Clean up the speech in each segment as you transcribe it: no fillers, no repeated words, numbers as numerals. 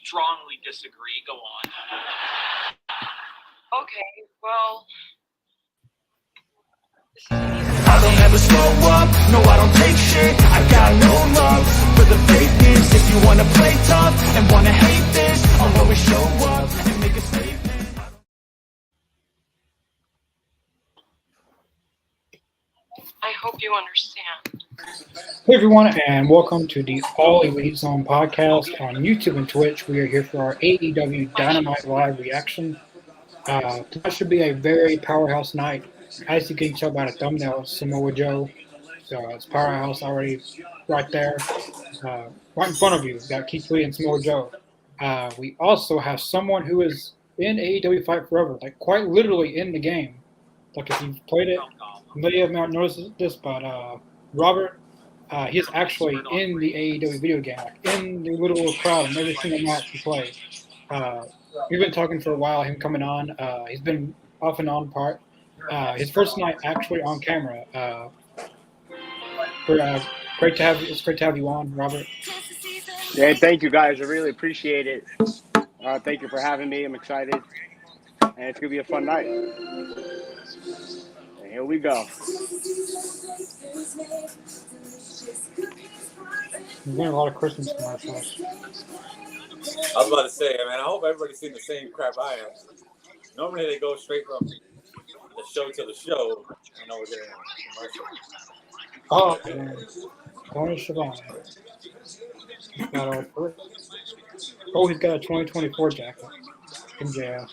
strongly disagree. Go on. Okay, well. I don't ever slow up, no I don't take shit. I got no love for the fakeness. If you wanna play tough and wanna hate this, I'll always show up and make a statement. I hope you understand. Hey everyone, and welcome to the All Elite Zone podcast on YouTube and Twitch. We are here for our AEW Dynamite live reaction. Tonight should be a very powerhouse night. As you can tell by the thumbnail, Samoa Joe. So it's powerhouse already right there, right in front of you. We've got Keith Lee and Samoa Joe. We also have someone who is in AEW Fight Forever, like quite literally in the game. Like if you've played it, many of you might notice this, but Robert, he's actually in the AEW video game, like in the little crowd in every single match he plays. We've been talking for a while, him coming on. He's been off and on part. His first night actually on camera. It's great to have you on, Robert. Yeah, thank you guys. I really appreciate it. Thank you for having me. I'm excited. And it's going to be a fun night. And here we go. There's been a lot of Christmas commercials. I was about to say, man, I hope everybody's seen the same crap I am. Normally they go straight from the show to the show, and over there commercial. Oh, man. Tony Schiavone. Oh, he's got a 2024 jacket. MJF.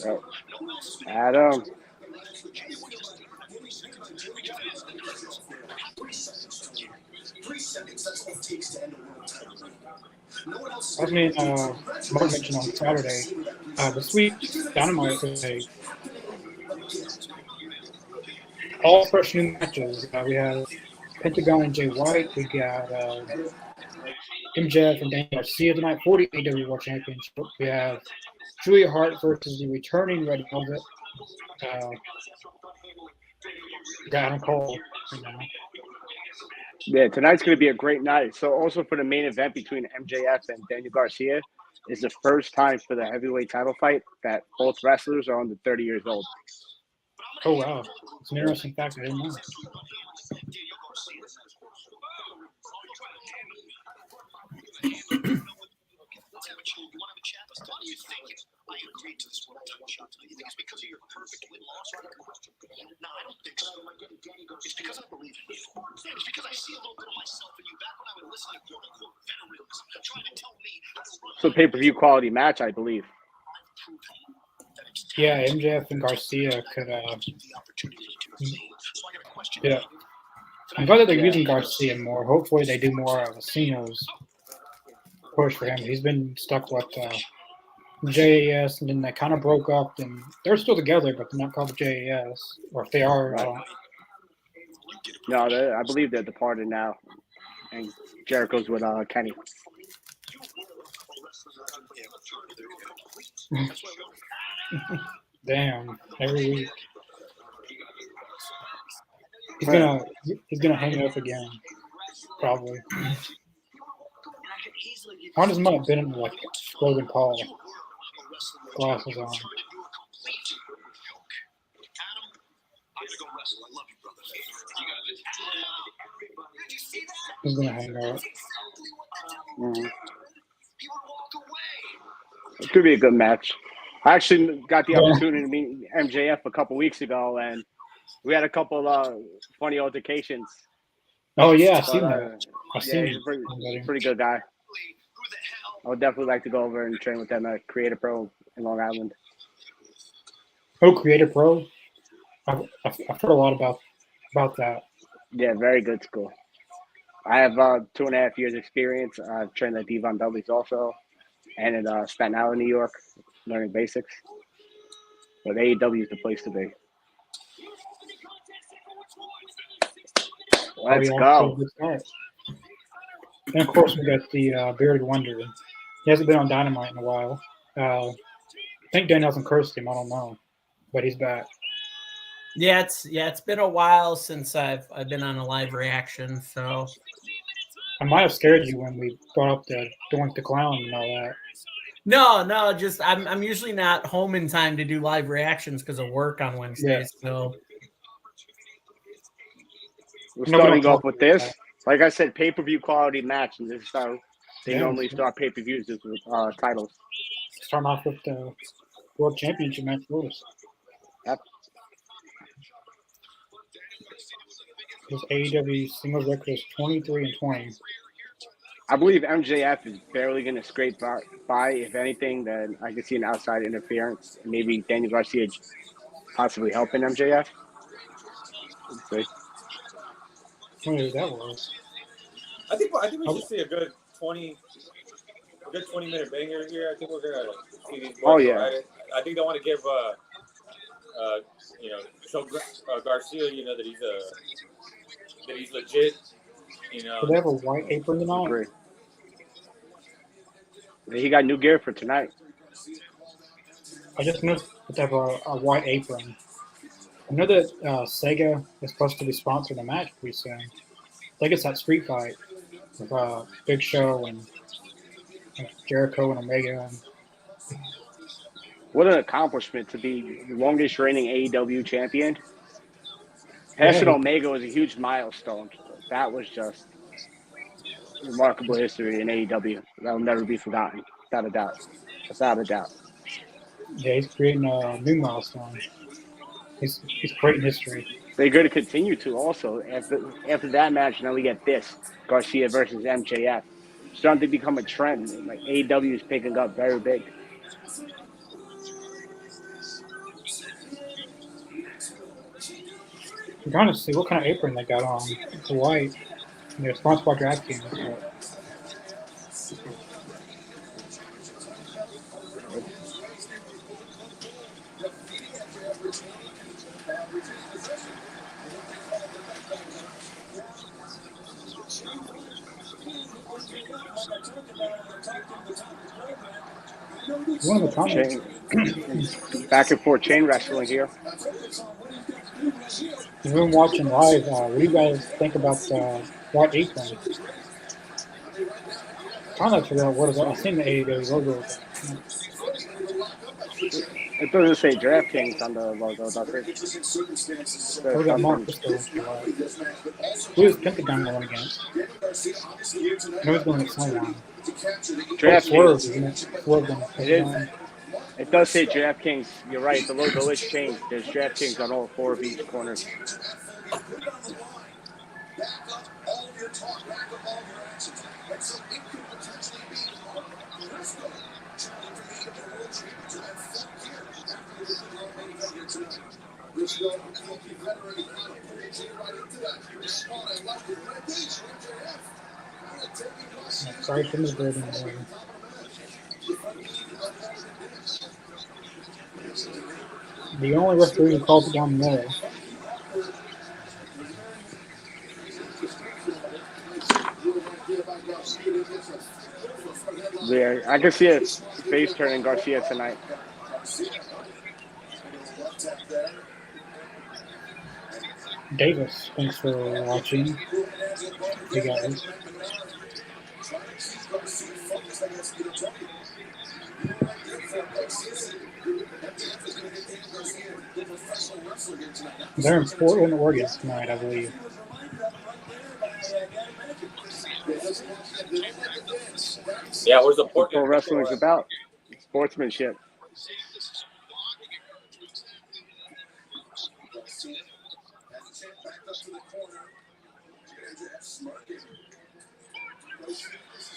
Yep. Adam. I mean, Mark mentioned on Saturday, this week, Dynamite is all fresh new matches. We have Pentagon and Jay White. We got MJF and Daniel Garcia tonight for the AEW World Championship. We have Julia Hart versus the returning Red Velvet. Adam Cole. Yeah, tonight's going to be a great night. So also for the main event between MJF and Daniel Garcia is the first time for the heavyweight title fight that both wrestlers are under 30 years old. Oh, wow. It's an interesting fact. I didn't know. I agreed to this world title shot tonight. You think it's because of your perfect win-loss record? No, I don't think so. It's because I believe in you. It's because I see a little bit of myself in you back when I would listen to quote-unquote veterans trying to tell me how to run. So pay-per-view quality match, I believe. Yeah, MJF and Garcia could. Yeah. I'm glad that they're using Garcia more. Hopefully, they do more of a singles push for him. He's been stuck with JAS, and then they kind of broke up. And they're still together, but they're not called JAS. Or if they are, I don't. No, I believe they're departed now. And Jericho's with Kenny. Damn, every week. He's gonna hang it up again, probably. Honest might have been like Logan Paul. Glasses on. He's gonna hang up. Mm-hmm. It could be a good match. I actually got the opportunity to meet MJF a couple weeks ago, and we had a couple funny altercations. Oh yeah, I've seen that. He's a pretty good guy. I would definitely like to go over and train with them at Creator Pro in Long Island. Oh, Creator Pro? I've heard a lot about that. Yeah, very good school. I have 2.5 years experience. I've trained at Devon Dudley's also, and in Staten Island, New York, learning basics. But AEW is the place to be. Let's go. And of course, we got the Bearded Wonder. He hasn't been on Dynamite in a while. I think Danhausen cursed him. I don't know, but he's back. Yeah, it's been a while since I've been on a live reaction. So I might have scared you when we brought up the Doink the Clown and all that. No, just I'm usually not home in time to do live reactions because of work on Wednesdays. So We're No, we don't starting off talk with about this. that. Like I said, pay-per-view quality match, and this is how they Yeah, normally start pay-per-views with titles. starting off with the World Championship match first. Yep. His AEW singles record is 23-20. I believe MJF is barely going to scrape by. If anything, then I could see an outside interference. Maybe Daniel Garcia possibly helping MJF. Let's see. I wonder who that was. I think we should see a good 20-minute banger here. I think we're gonna see these boys Oh, go yeah. at it. I think they want to give show Garcia, that he's legit. Do they have a white apron tonight? Agree. He got new gear for tonight. I just noticed that they have a white apron. I know that Sega is supposed to be sponsoring a match pretty soon. I think it's that street fight with Big Show and Jericho and Omega. What an accomplishment to be the longest reigning AEW champion. Passing Yeah, Omega was a huge milestone. That was just remarkable history in AEW. That will never be forgotten, without a doubt. Without a doubt. he's creating a new milestone. He's creating history. They're going to continue to also. After that match, now we get this Garcia versus MJF. Starting to become a trend. Like AEW is picking up very big. I'm trying to see what kind of apron they got on. It's white. And they're sponsored by DraftKings. But one of the comments. Back and forth chain wrestling here. If you've been watching live, what do you guys think about the white apron? I'm trying to figure out what it is. I've seen the AEW logo. But It doesn't say DraftKings on the logo, does it? we got Mark Briscoe. Who's Pentagon going against? No, he's going against someone. Swerve, DraftKings. isn't it? Swerve going It is. Pentagon. It does say DraftKings. You're right. The logo is changed. There's DraftKings on all four of each corner. Sorry for the building. The only referee who calls it down the middle. Yeah, I can see a face turning Garcia tonight. Davis, thanks for watching. You guys. They're in Portland, Oregon tonight, I believe. Yeah, where's the What Portland? pro wrestling is about. Sportsmanship.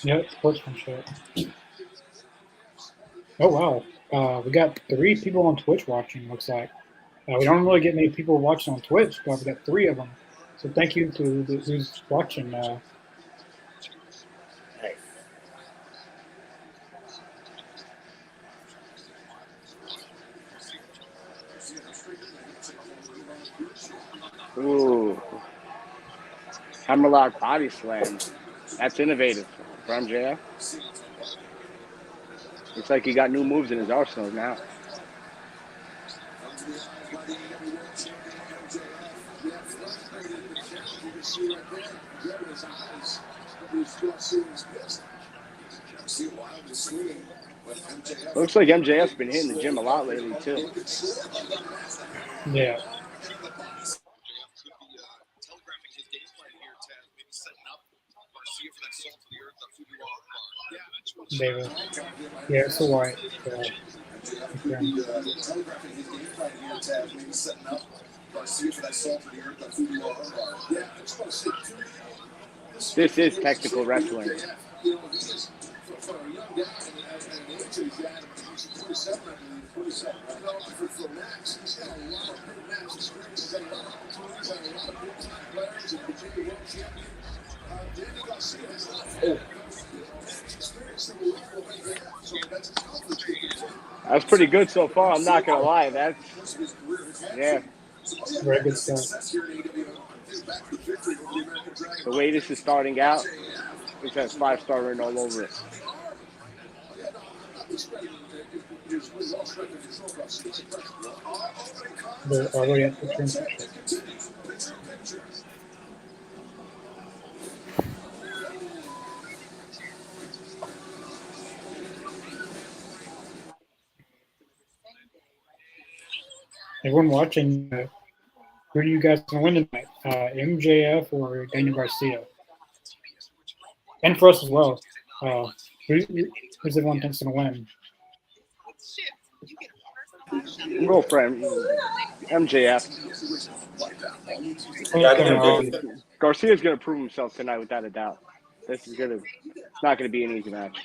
Yep, sportsmanship. Oh wow, we got 3 people on Twitch watching. Looks like we don't really get many people watching on Twitch, but we got 3 of them. So thank you to who's watching. Ooh. Hammerlock body slam. That's innovative for MJF. Looks like he got new moves in his arsenal now. Looks like MJF's been hitting the gym a lot lately too. Yeah. Telegraphing his game plan here, Ted. Maybe setting up Garcia for that salt to the earth, the food you want. David. Yeah, it's a white. Okay. This is technical wrestling. That's pretty good so far. I'm not gonna lie. That's yeah. Very good stuff. The way this is starting out, it has 5-star written all over it. They're already at the transition. Everyone watching, who do you guys going to win tonight? MJF or Daniel Garcia? And for us as well. Who's everyone thinks going to win? Go for MJF. Yeah, I think MJF. Garcia's gonna prove himself tonight without a doubt. It's not gonna be an easy match.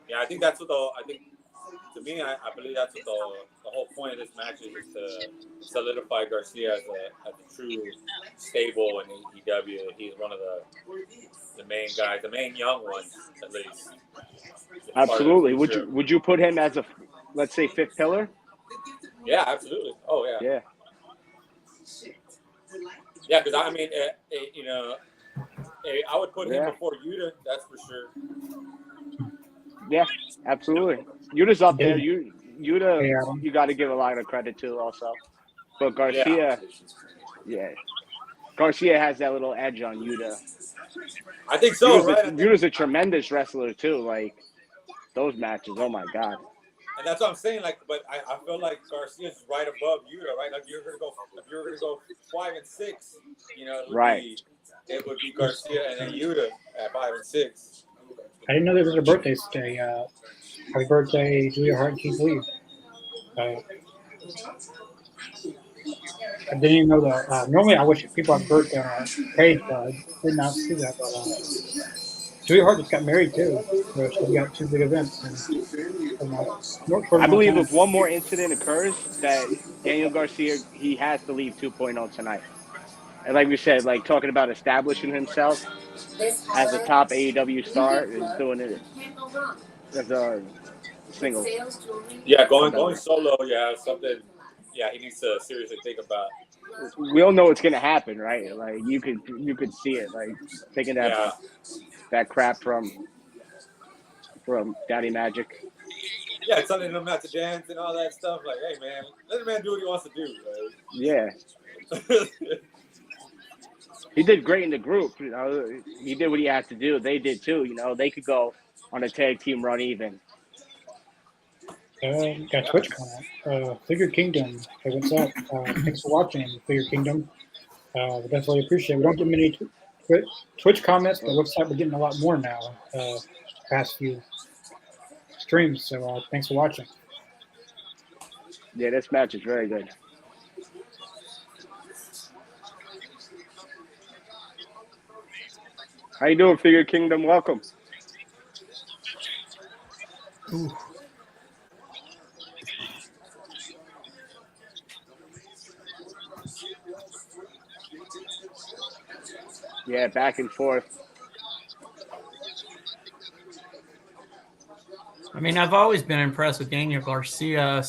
Yeah, I think that's what to me, I believe that's what the whole point of this match is to solidify Garcia as a true stable in AEW. He's one of the main guys, the main young ones at least. Absolutely. Would you put him as a, let's say, fifth pillar? Yeah, absolutely. Oh yeah. Yeah. Yeah, because I mean, I would put him before Yuta. That's for sure. Yeah, absolutely. Yuta's up there. Yuta, you got to give a lot of credit to also. But Garcia, Garcia has that little edge on Yuta. I think so, Yuta's a tremendous wrestler too. Like those matches, oh my god. And that's what I'm saying. Like, but I feel like Garcia's right above Yuta, right? Like if you're gonna go 5 and 6, it would be Garcia and then Yuta at 5 and 6. I didn't know there was a birthday today. Happy birthday, Julia Hart and Keith Lee. I didn't even know that. Normally, I wish people had birthday on our page, but I did not see that. But Julia Hart just got married too. So she got 2 big events. I believe if one more incident occurs, that Daniel Garcia, he has to leave 2.0 tonight. And like we said, like talking about establishing himself as a top AEW star is doing it as a single. Yeah, going solo, something. Yeah, he needs to seriously think about. We all know it's gonna happen, right? Like you could see it, like taking that crap from Daddy Magic. Yeah, telling him not to dance and all that stuff. Like, hey man, let the man do what he wants to do. Right? Yeah. He did great in the group. You know, he did what he had to do. They did too. You know, they could go on a tag team run even. Got Twitch comment. Figure Kingdom. Hey, what's up? Thanks for watching, Figure Kingdom. We definitely appreciate it. We don't get many Twitch comments, but it looks like we're getting a lot more now. Past few streams. So thanks for watching. Yeah, this match is very good. How you doing, Figure Kingdom? Welcome. Ooh. Yeah, back and forth. I mean, I've always been impressed with Daniel Garcia.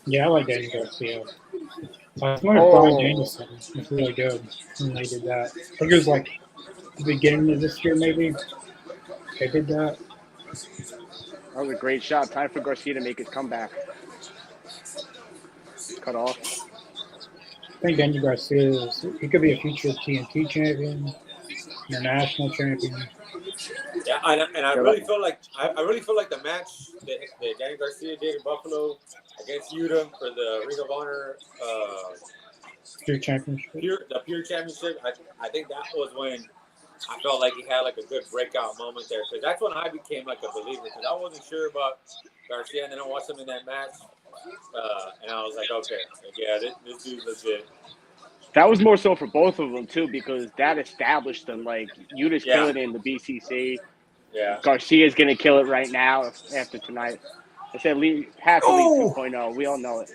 Yeah, I like Daniel Garcia. I wonder if Brian Danielson was really good when they did that. I think it was like the beginning of this year, maybe. They did that. That was a great shot. Time for Garcia to make his comeback. Cut off. think Daniel Garcia he could be a future TNT champion, international champion. Yeah, and I They're really like, feel like I really feel like the match that Danny Garcia did in Buffalo against Yuta for the Ring of Honor Pure championship. the pure championship. I think that was when I felt like he had like a good breakout moment there, because that's when I became like a believer, because I wasn't sure about Garcia, and then I watched him in that match, and I was like, okay, yeah, this dude's legit. that was more so for both of them too, because that established them. Like Yuta's Yeah. killing it in the BCC. Yeah. Garcia's gonna kill it right now after tonight. I said Lee has to lead 2.0. We all know it.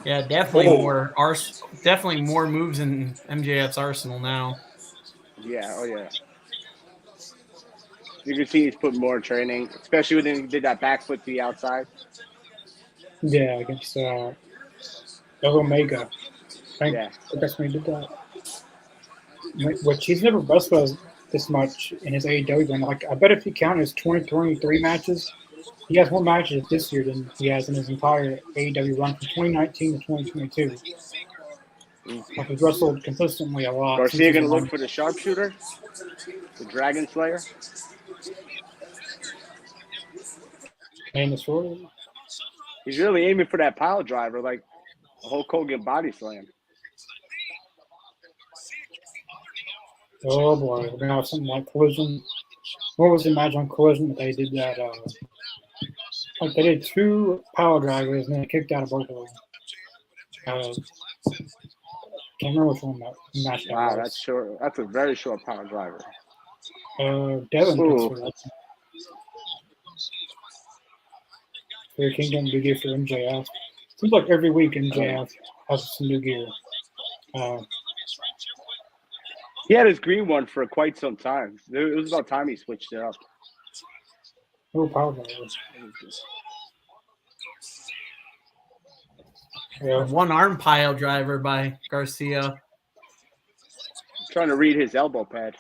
Yeah, definitely definitely more moves in MJF's arsenal now. Yeah, oh yeah. You can see he's put more training, especially when he did that backflip to the outside. Yeah, against Omega. Yeah. That's when he did that. Which he's never wrestled this much in his AEW run. Like, I bet if you count his 2023 matches, he has more matches this year than he has in his entire AEW run from 2019 to 2022. Like, he's wrestled consistently a lot. Garcia gonna look for the sharpshooter, the Dragon Slayer. And the sword. He's really aiming for that pile driver, like a Hulk Hogan body slam. Oh boy, we're gonna have something like Collision. What was the match on Collision that they did that? Like they did 2 power drivers and they kicked out of both of them. Can't remember which one that match that Wow, was. that's short. That's a very short power driver. Devin Ooh. for that. For Kingdom, new gear for MJF. Seems like every week MJF has some new gear. He had his green one for quite some time. It was about time he switched it up. Oh, power drivers. Yeah. One arm pile driver by Garcia. Trying to read his elbow pad.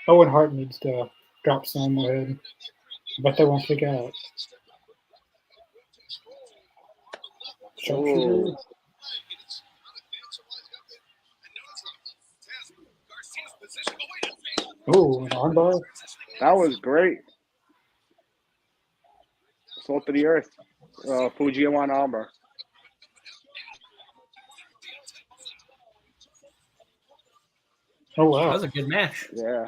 Owen Hart needs to drop some ahead, but they won't pick out. Ooh. Oh, an armbar. That was great. Salt of the earth. Fujiwara armbar. Oh wow, That was a good match. Yeah.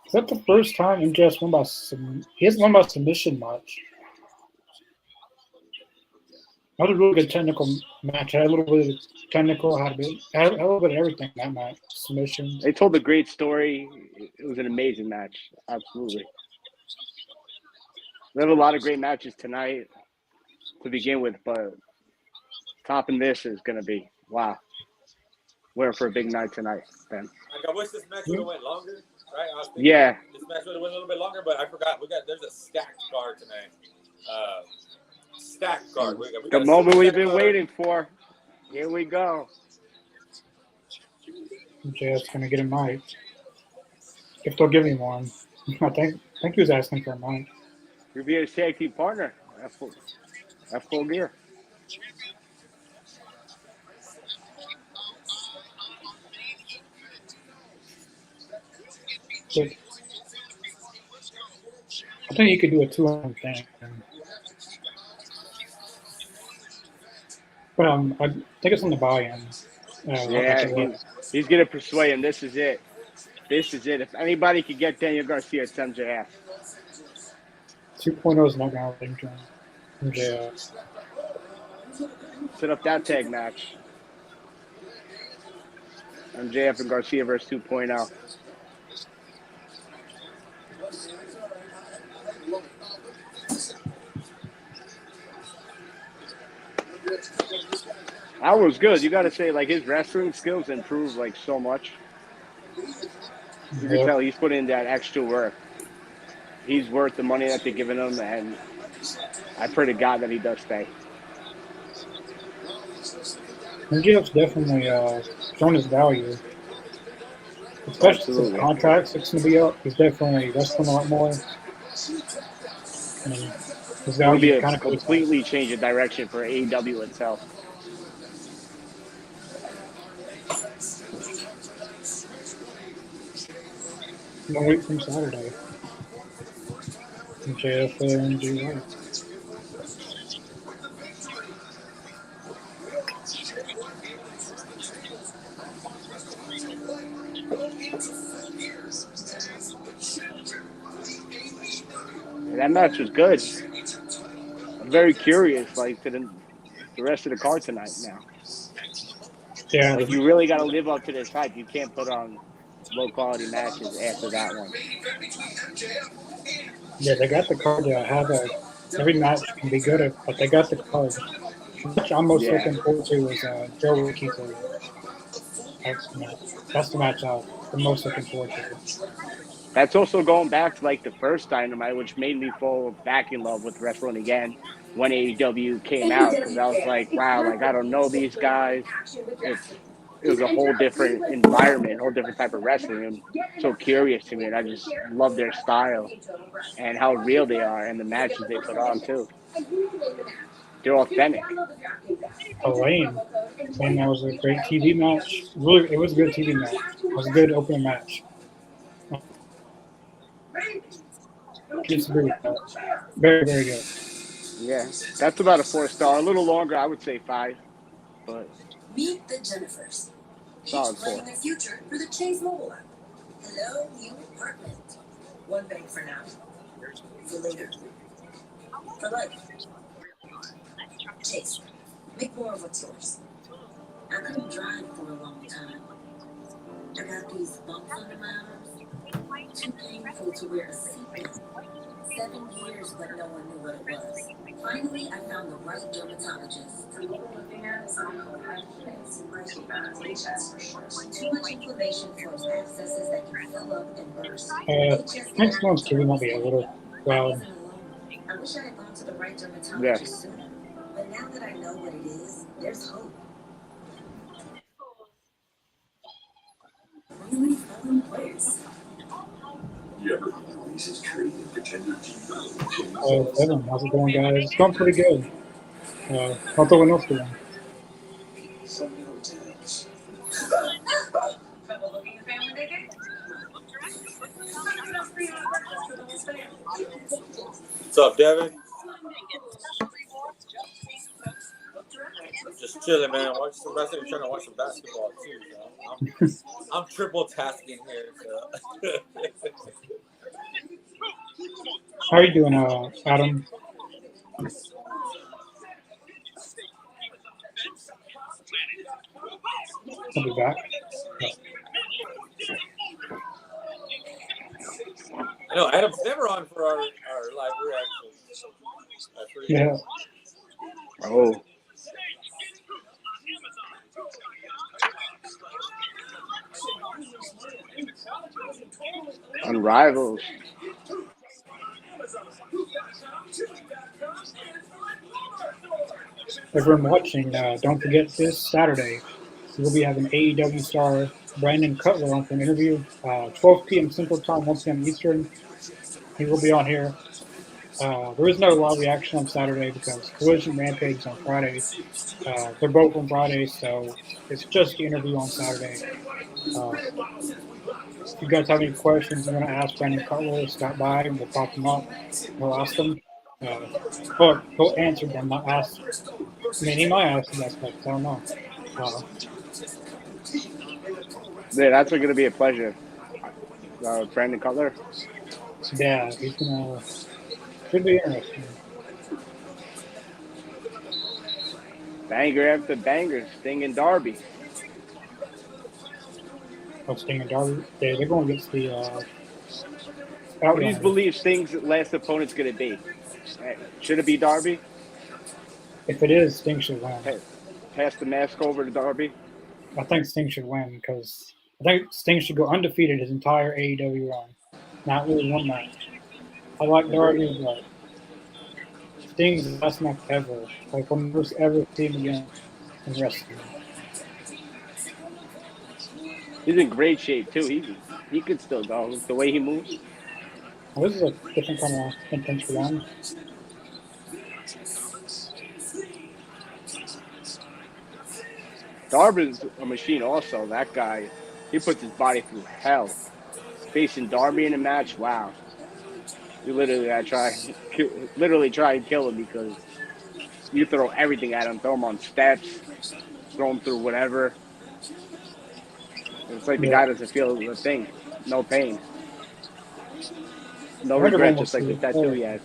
Is that the first time MJF won by he hasn't won by submission much? That was a really good technical match. Had a little bit of technical, had a little bit of everything in that match. Submissions. They told a great story. It was an amazing match. Absolutely. We have a lot of great matches tonight to begin with, but topping this is going to be, wow. We're for a big night tonight, Ben. Like, I wish this match would have went longer, right? I was thinking Yeah. This match would have went a little bit longer, but I forgot. There's a stacked card tonight. Stacked card. We The got a moment we've been card. waiting for. Here we go. MJF's gonna get a mic. If they'll give him one. I think he was asking for a mic. You're being a tag team partner. At full gear. But I think you could do a 2-on thing. But I think it's on the buy-in. Yeah, he's going to persuade him. This is it. This is it. If anybody could get Daniel Garcia, it's MJF. 2.0 is not going to think MJF. Set up that tag match. MJF and Garcia versus 2.0. That was good. You got to say, like, his wrestling skills improved, like, so much. You can tell he's put in that extra work. He's worth the money that they're giving him, and I pray to God that he does stay. MJF's definitely shown his value. Especially since contracts it's going to be up. He's definitely wrestling a lot more. I mean, this It guy would be just a kind of completely change of direction for AEW itself. one week from Saturday. JF and G White. That match was good. I'm very curious, like, to the rest of the card tonight now. Yeah, Like, you really got to live up to this hype. You can't put on low-quality matches after that one. yeah, they got the card to have every match can be good, but they got the card. The match I'm most Yeah. looking forward to is Joe Keith Lee. That's the match I'm the most looking forward to. That's also going back to, like, the first Dynamite, which made me fall back in love with wrestling again when AEW came out, because I was like, wow, like, I don't know these guys. It was a whole different environment, a whole different type of wrestling. And so curious to me, and I just love their style and how real they are, and the matches they put on too. They're authentic. Elaine, saying that was a great TV match. Really, it was a good TV match. It was a good opening match. Disagree with that. Very, very good. Yeah, that's about a 4-star. A little longer, I would say 5, but Meet the Jennifers. solid Each 4. planning the future for the Chase mobile app. Hello, new apartment. One bank for now. For later. For life. Chase, make more of what's yours. I couldn't drive for a long time. I got these bumps under my arms. Too painful to wear a seatbelt. 7 years, but no one knew what it was. Finally, I found the right dermatologist. Too much inflammation forms abscesses that can fill up and burst. Next month's TV might be a little loud. I wish I had gone to the right dermatologist sooner. But now that I know what it is, there's hope. Really fun place. Evan, how's it going, guys? It's going pretty good. How's everyone else doing? What's up, Devin? Just chilling, man. Watch some wrestling. Trying to watch some basketball too. I'm triple tasking here. So. How are you doing, Adam? I'll be back. I know Adam's never on for our live reactions. Yeah. Oh. Unrivaled. Everyone watching, don't forget this Saturday, we'll be having AEW star Brandon Cutler on for an interview. 12 p.m. Central Time, 1 p.m. Eastern. He will be on here. There is no live reaction on Saturday because Collision Rampage is on Friday. They're both on Friday, so it's just the interview on Saturday. If you guys have any questions you want to ask Brandon Cutler, stop by and we'll pop them up. We'll ask them. Or he'll answer them, not ask. I mean, he might ask them, but I don't know. Yeah, that's going to be a pleasure. Brandon Cutler. Yeah, he's gonna. Should be interesting. Banger after banger, Sting and Darby. Oh, Sting and Darby. They're going against the. What do you believe Sting's last opponent's going to be? Should it be Darby? If it is, Sting should win. Pass the mask over to Darby? I think Sting should win because I think Sting should go undefeated his entire AEW run. Not really one match. I like Darby, but Sting's the best match ever. Like, we'll never ever see him again in wrestling. He's in great shape, too. He could still go. The way he moves. Well, this is a different kind of intense one. Darby's a machine also. That guy, he puts his body through hell. Facing Darby in a match, wow. You literally gotta try and kill him because you throw everything at him, throw him on steps, throw him through whatever. It's like the Yeah. guy doesn't feel a thing, no pain, no I heard of regret, just almost like the tattoo he has.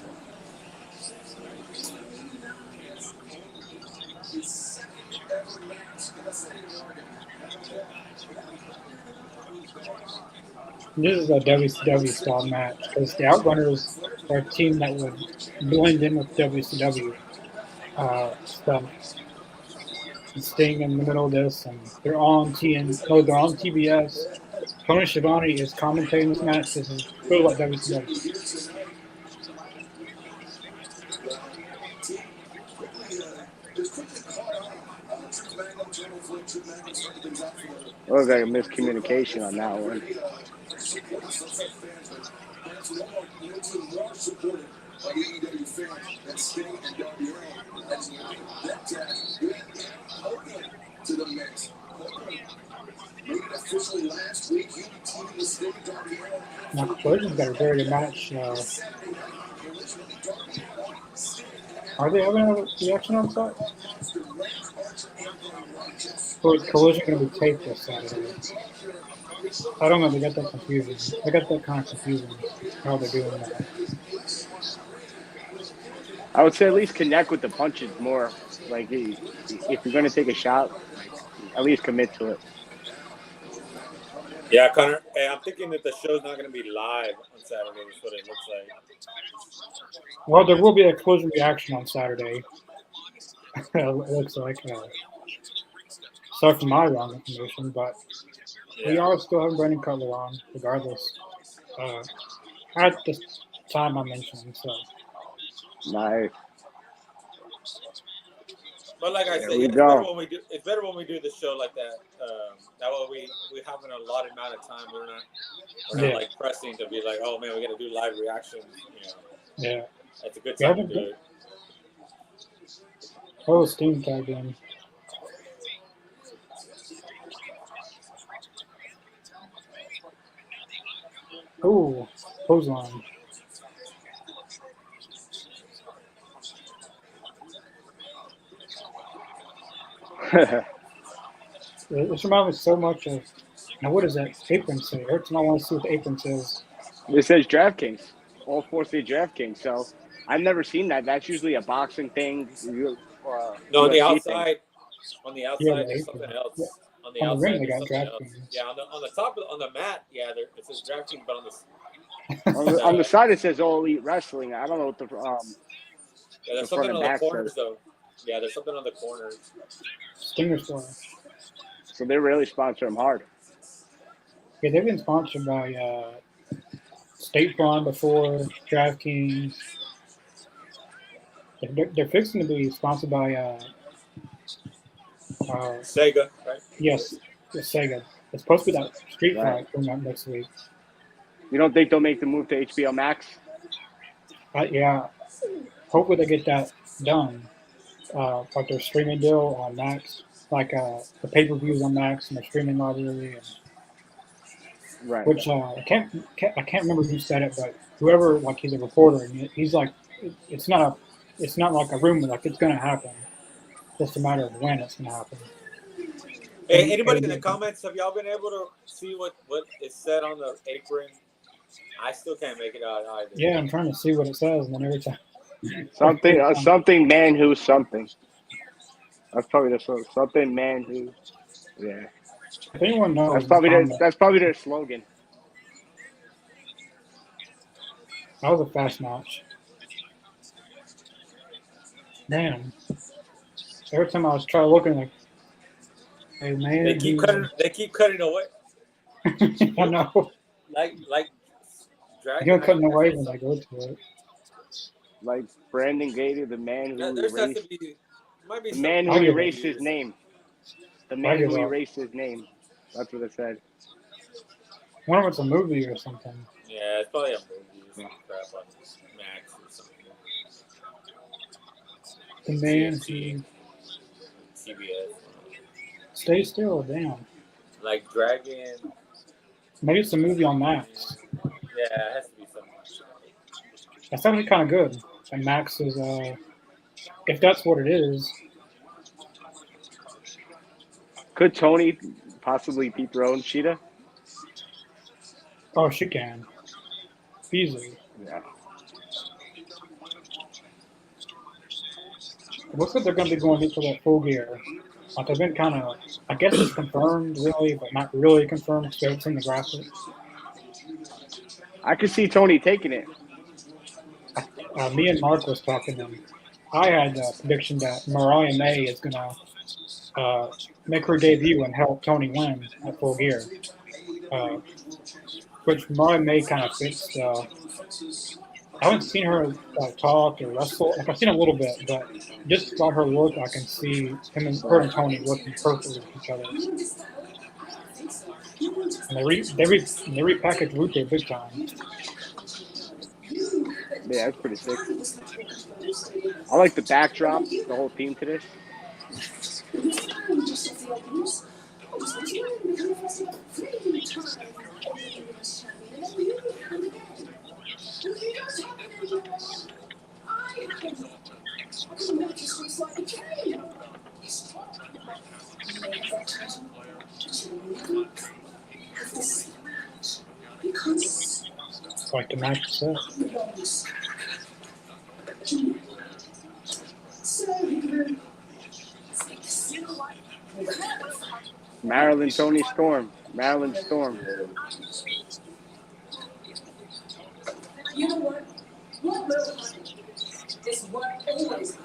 This is a WCW style match because the Outrunners are a team that would blend in with WCW stuff. And Sting in the middle of this, and they're on they're on TBS. Tony Schiavone is commentating this match. This is really like WCW. Looks like a miscommunication on that one. Now, Collision's got a very good match. Are they having a reaction on site? Or is Collision going to be taped this Saturday? I don't know. They got that confusing. They got that kind of confusing how they're doing that. I would say at least connect with the punches more. Like, if you're going to take a shot, like, at least commit to it. Yeah, Connor. Hey, I'm thinking that the show's not going to be live on Saturday. Is what it looks like. Well, there will be a Collision reaction on Saturday. It looks like. Sorry for my wrong information, but we are still having Brandon Cutler on, regardless. At this time I mentioned, so. Nice. But like I said, we it's go. better when we do. It's better when we do the show like that. That way we have an allotted amount of time. We're not like pressing to be like, oh man, we got to do live reactions. You know. Yeah. That's a good time to do it. Oh, Steam tag in. Ooh, clothesline. This reminds me so much of. Now, what does that apron say? Every time I want to see what the apron says. It says DraftKings. All four say DraftKings. So I've never seen that. That's usually a boxing thing. No, on the outside. Thing. On the outside, there's something else. Yeah. On the outside, ring, they got something else. DraftKings. Yeah, on the top on the mat, yeah, it says DraftKings, but on the side it says All Elite Wrestling. I don't know what the yeah, there's something on the corners though. Yeah, there's something on the corners. Stinger Store. So they really sponsor them hard. Yeah, they've been sponsored by State Farm before, DraftKings. They're fixing to be sponsored by Sega, right? Yes, Sega. It's supposed to be that Street Fight coming out next week. You don't think they'll make the move to HBO Max? Yeah. Hopefully they get that done. Like their streaming deal on Max, like the pay-per-views on Max and their streaming library. Right. Which I can't remember who said it, but whoever, like, he's a reporter, and he's like, it's not like a rumor, like it's gonna happen. Just a matter of when it's gonna happen. Hey, anybody in the comments, have y'all been able to see what is said on the apron? I still can't make it out either. Yeah, I'm trying to see what it says, and then every time. Something man who something. That's probably the song. Something man who. Yeah. If anyone knows, that's probably their slogan. That was a fast match. Damn. Every time I was trying looking, like, hey man, they keep cutting away. I know. Like You're cutting away when I go to it. Like Brandon Gator, the man who erased, the man who erased his name. The man who erased his name. That's what it said. I wonder if it's a movie or something. Yeah, it's probably a movie or crap on Max or something. The man who CBS. stay still. Damn. Like Dragon. Maybe it's a movie on Max. Yeah, it has to be something. That's actually kind of good. And Max is, if that's what it is, Could Tony possibly beat her own Cheetah? oh, she can. Easily. Yeah. It looks like they're going to be going into that full gear. Like they've been kind of, I guess it's confirmed, really, but not really confirmed because it's in the graphics. I could see Tony taking it. Me and Mark was talking, and I had a prediction that Mariah May is going to make her debut and help Tony win at full gear. Which Mariah May kind of fits. I haven't seen her talk or wrestle. Like I've seen a little bit, but just by her look, I can see her and Tony working perfectly with each other. And they repackaged Luther big time. Yeah, that's pretty sick. I like the backdrop, the whole theme to this. Like the match itself. Marilyn Tony Storm. Marilyn Storm. You know what? What will happen is what always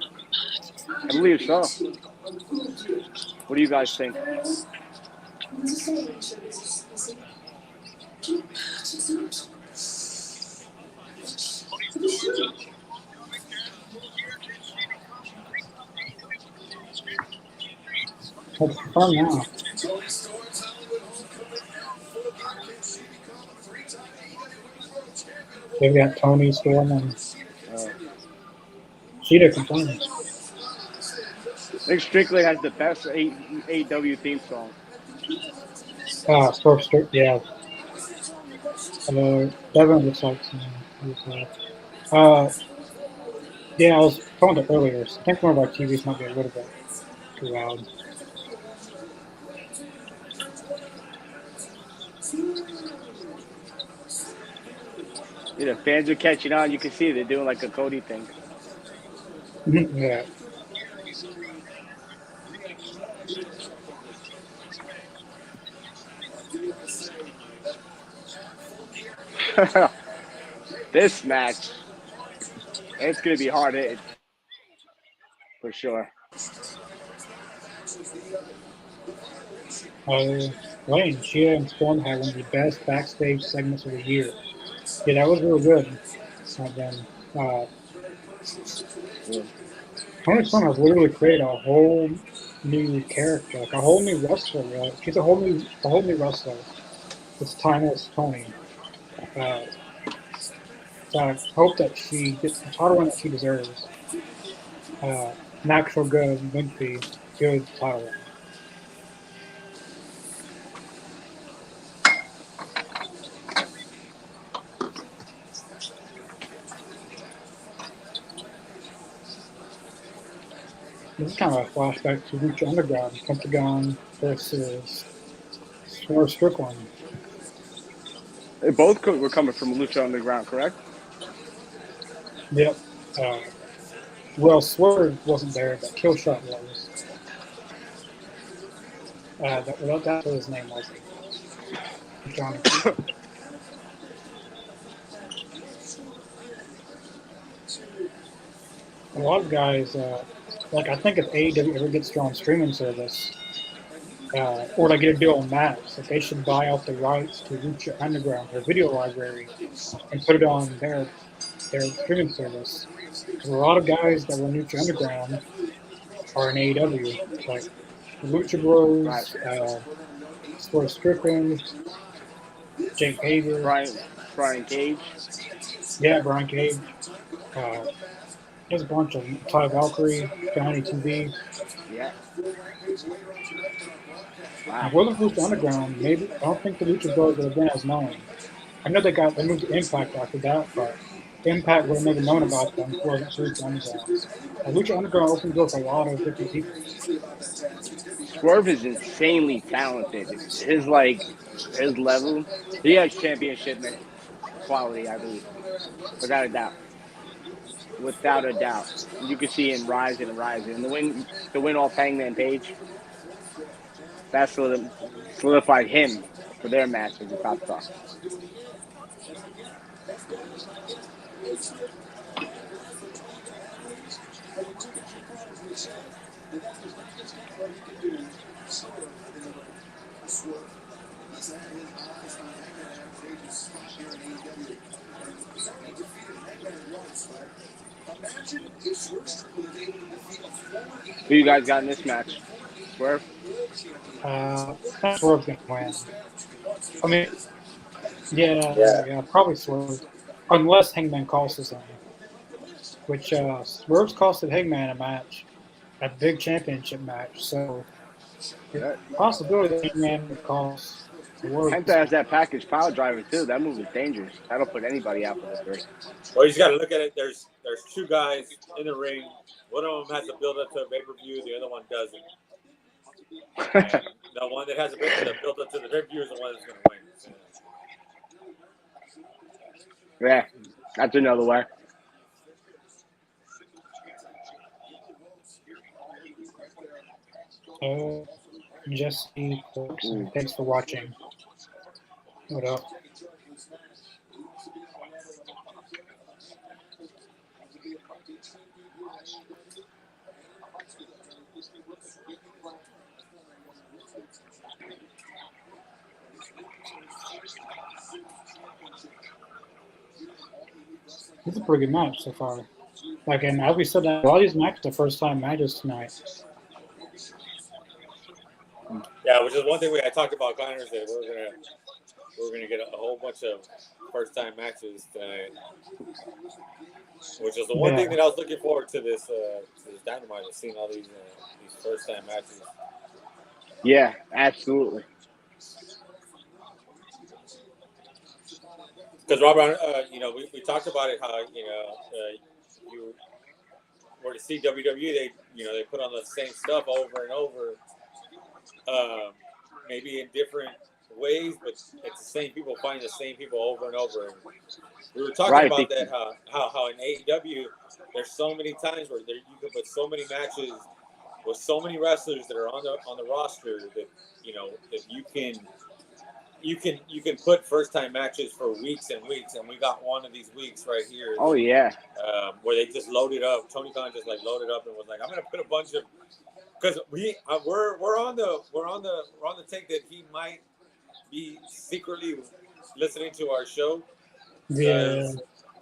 I believe so. What do you guys think? It's fun now. They've got Tony Storm and Cheetah confirmed. I think Strickland has the best AEW theme song. First, yeah. Devin looks like yeah, I was talking about earlier. I think one of our TVs might be a little bit too loud. You know, fans are catching on. You can see they're doing like a Cody thing. Yeah. This match, it's going to be hard hit for sure. Wayne, Cheetah and Storm had one of the best backstage segments of the year. Yeah, that was real good. And then, Tony Storm has literally created a whole new character, like a whole new wrestler. Really. She's a whole new wrestler. It's timeless Tony. So I hope that she gets the title run that she deserves. An actual good, lengthy, good title run. This is kind of a flashback to Lucha Underground, Pentagon versus Swerve Strickland. They both were coming from Lucha Underground, correct? Yep. Well, Swerve wasn't there, but Killshot was. That's what his name was. John. A lot of guys, like I think if AEW ever gets their own streaming service, or they get a deal on Max, that they should buy out the rights to Lucha Underground, their video library, and put it on their streaming service. There's a lot of guys that were Lucha Underground are in AEW, like Lucha Bros, Swerve Strickland, Jake Hager, Brian Cage. Yeah, Brian Cage. There's a bunch of them. Ty Valkyrie, Johnny TV. Yeah. Now, Wow. Will of Lucha Underground, maybe I don't think the Lucha Bros would have been as known. I know they moved to Impact after that, but Impact would have never known about them if it wasn't for Lucha Underground. Lucha Underground opened doors for a lot of different people. Swerve is insanely talented. His level. He has championship quality, I believe, without a doubt. Without a doubt, you can see him rising and rising. And the win off Hangman Page, that solidified him for their match as a top star. Who you guys got in this match? Swerve? Swerve's gonna win. I mean, yeah, probably Swerve, unless Hangman costs him. Which Swerve's costed Hangman a match, a big championship match. So, Yeah. possibility that Hangman would cost Swerve. Penta has that package power driver too. That move is dangerous. That'll put anybody out for the 3. Well, you just got to look at it. There's 2 guys in the ring. One of them has to build up to a pay-per-view. The other one doesn't. The one that has a build up to the pay-per-view is the one that's going to win. Yeah, that's another way. Jesse, thanks for watching. What up? It's a pretty good match so far. Like, and as we said, that a lot of these matches are first time matches tonight. Yeah, which is one thing I talked about, Connor, is that we're gonna get a whole bunch of first time matches tonight. Which is the one thing that I was looking forward to this Dynamite, is seeing all these first time matches. Yeah, absolutely. Because Robert, we talked about it, how you were to see WWE, they put on the same stuff over and over, maybe in different ways, but it's the same people fighting the same people over and over. And we were talking about that, how in AEW there's so many times where you can put so many matches with so many wrestlers that are on the roster that that you can put first time matches for weeks and weeks, and we got one of these weeks right here. Oh yeah, where they just loaded up. Tony Khan just loaded up and was like, I'm gonna put a bunch of, because we're on the take that he might be secretly listening to our show. Yeah.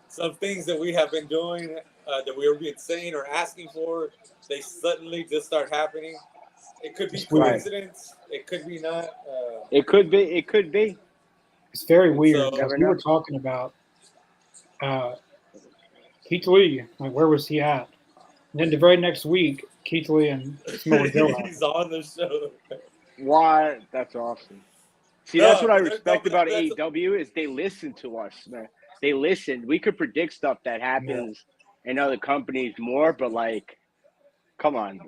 Some things that we have been doing, that we were being saying or asking for, they suddenly just start happening. It could be coincidence. It could be not. It could be. It's very weird. So, we were talking about Keith Lee. Like, where was he at? And then the very next week, Keith Lee and Samoa Joe. He's on the show. Why? That's awesome. See, that's what I respect about AEW is they listen to us, man. They listen. We could predict stuff that happens in other companies more, but come on.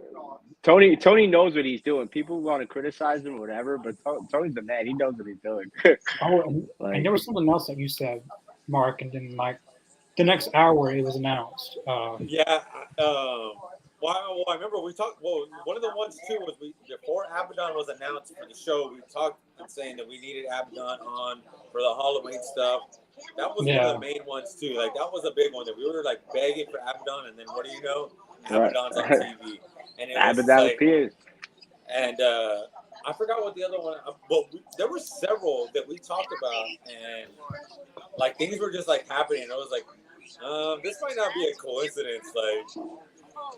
Tony knows what he's doing. People want to criticize him or whatever, but Tony's the man. He knows what he's doing. And there was something else that you said, Mark, and then the next hour it was announced. Well, I remember we talked. Well, one of the ones too was before Abaddon was announced for the show, we talked and saying that we needed Abaddon on for the Halloween stuff. That was one of the main ones too. That was a big one that we were begging for Abaddon, and then what do you know? Abaddon's on TV, and it Abaddon appears. And I forgot what the other one. Well, there were several that we talked about, and things were just happening. And I was like, this might not be a coincidence.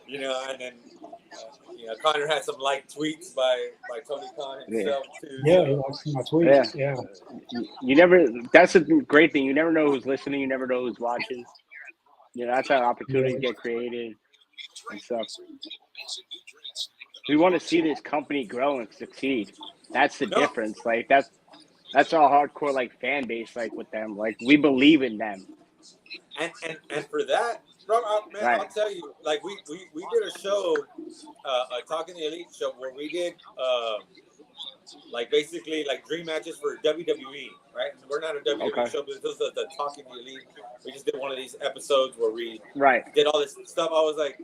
you know, and then Connor had some like tweets by Tony Khan himself too. Yeah, So. he likes my tweets. Yeah. You never. That's a great thing. You never know who's listening. You never know who's watching. You know, that's how opportunities get created and stuff. We want to see this company grow and succeed. That's the difference. Like that's our hardcore like fan base. Like with them, like we believe in them. And for that, bro, man, Right. I'll tell you, like we did a show, a Talking the Elite show where we did like basically like dream matches for WWE, right? We're not a WWE show, but this is the Talking the Elite. We just did one of these episodes where we did all this stuff. I was like,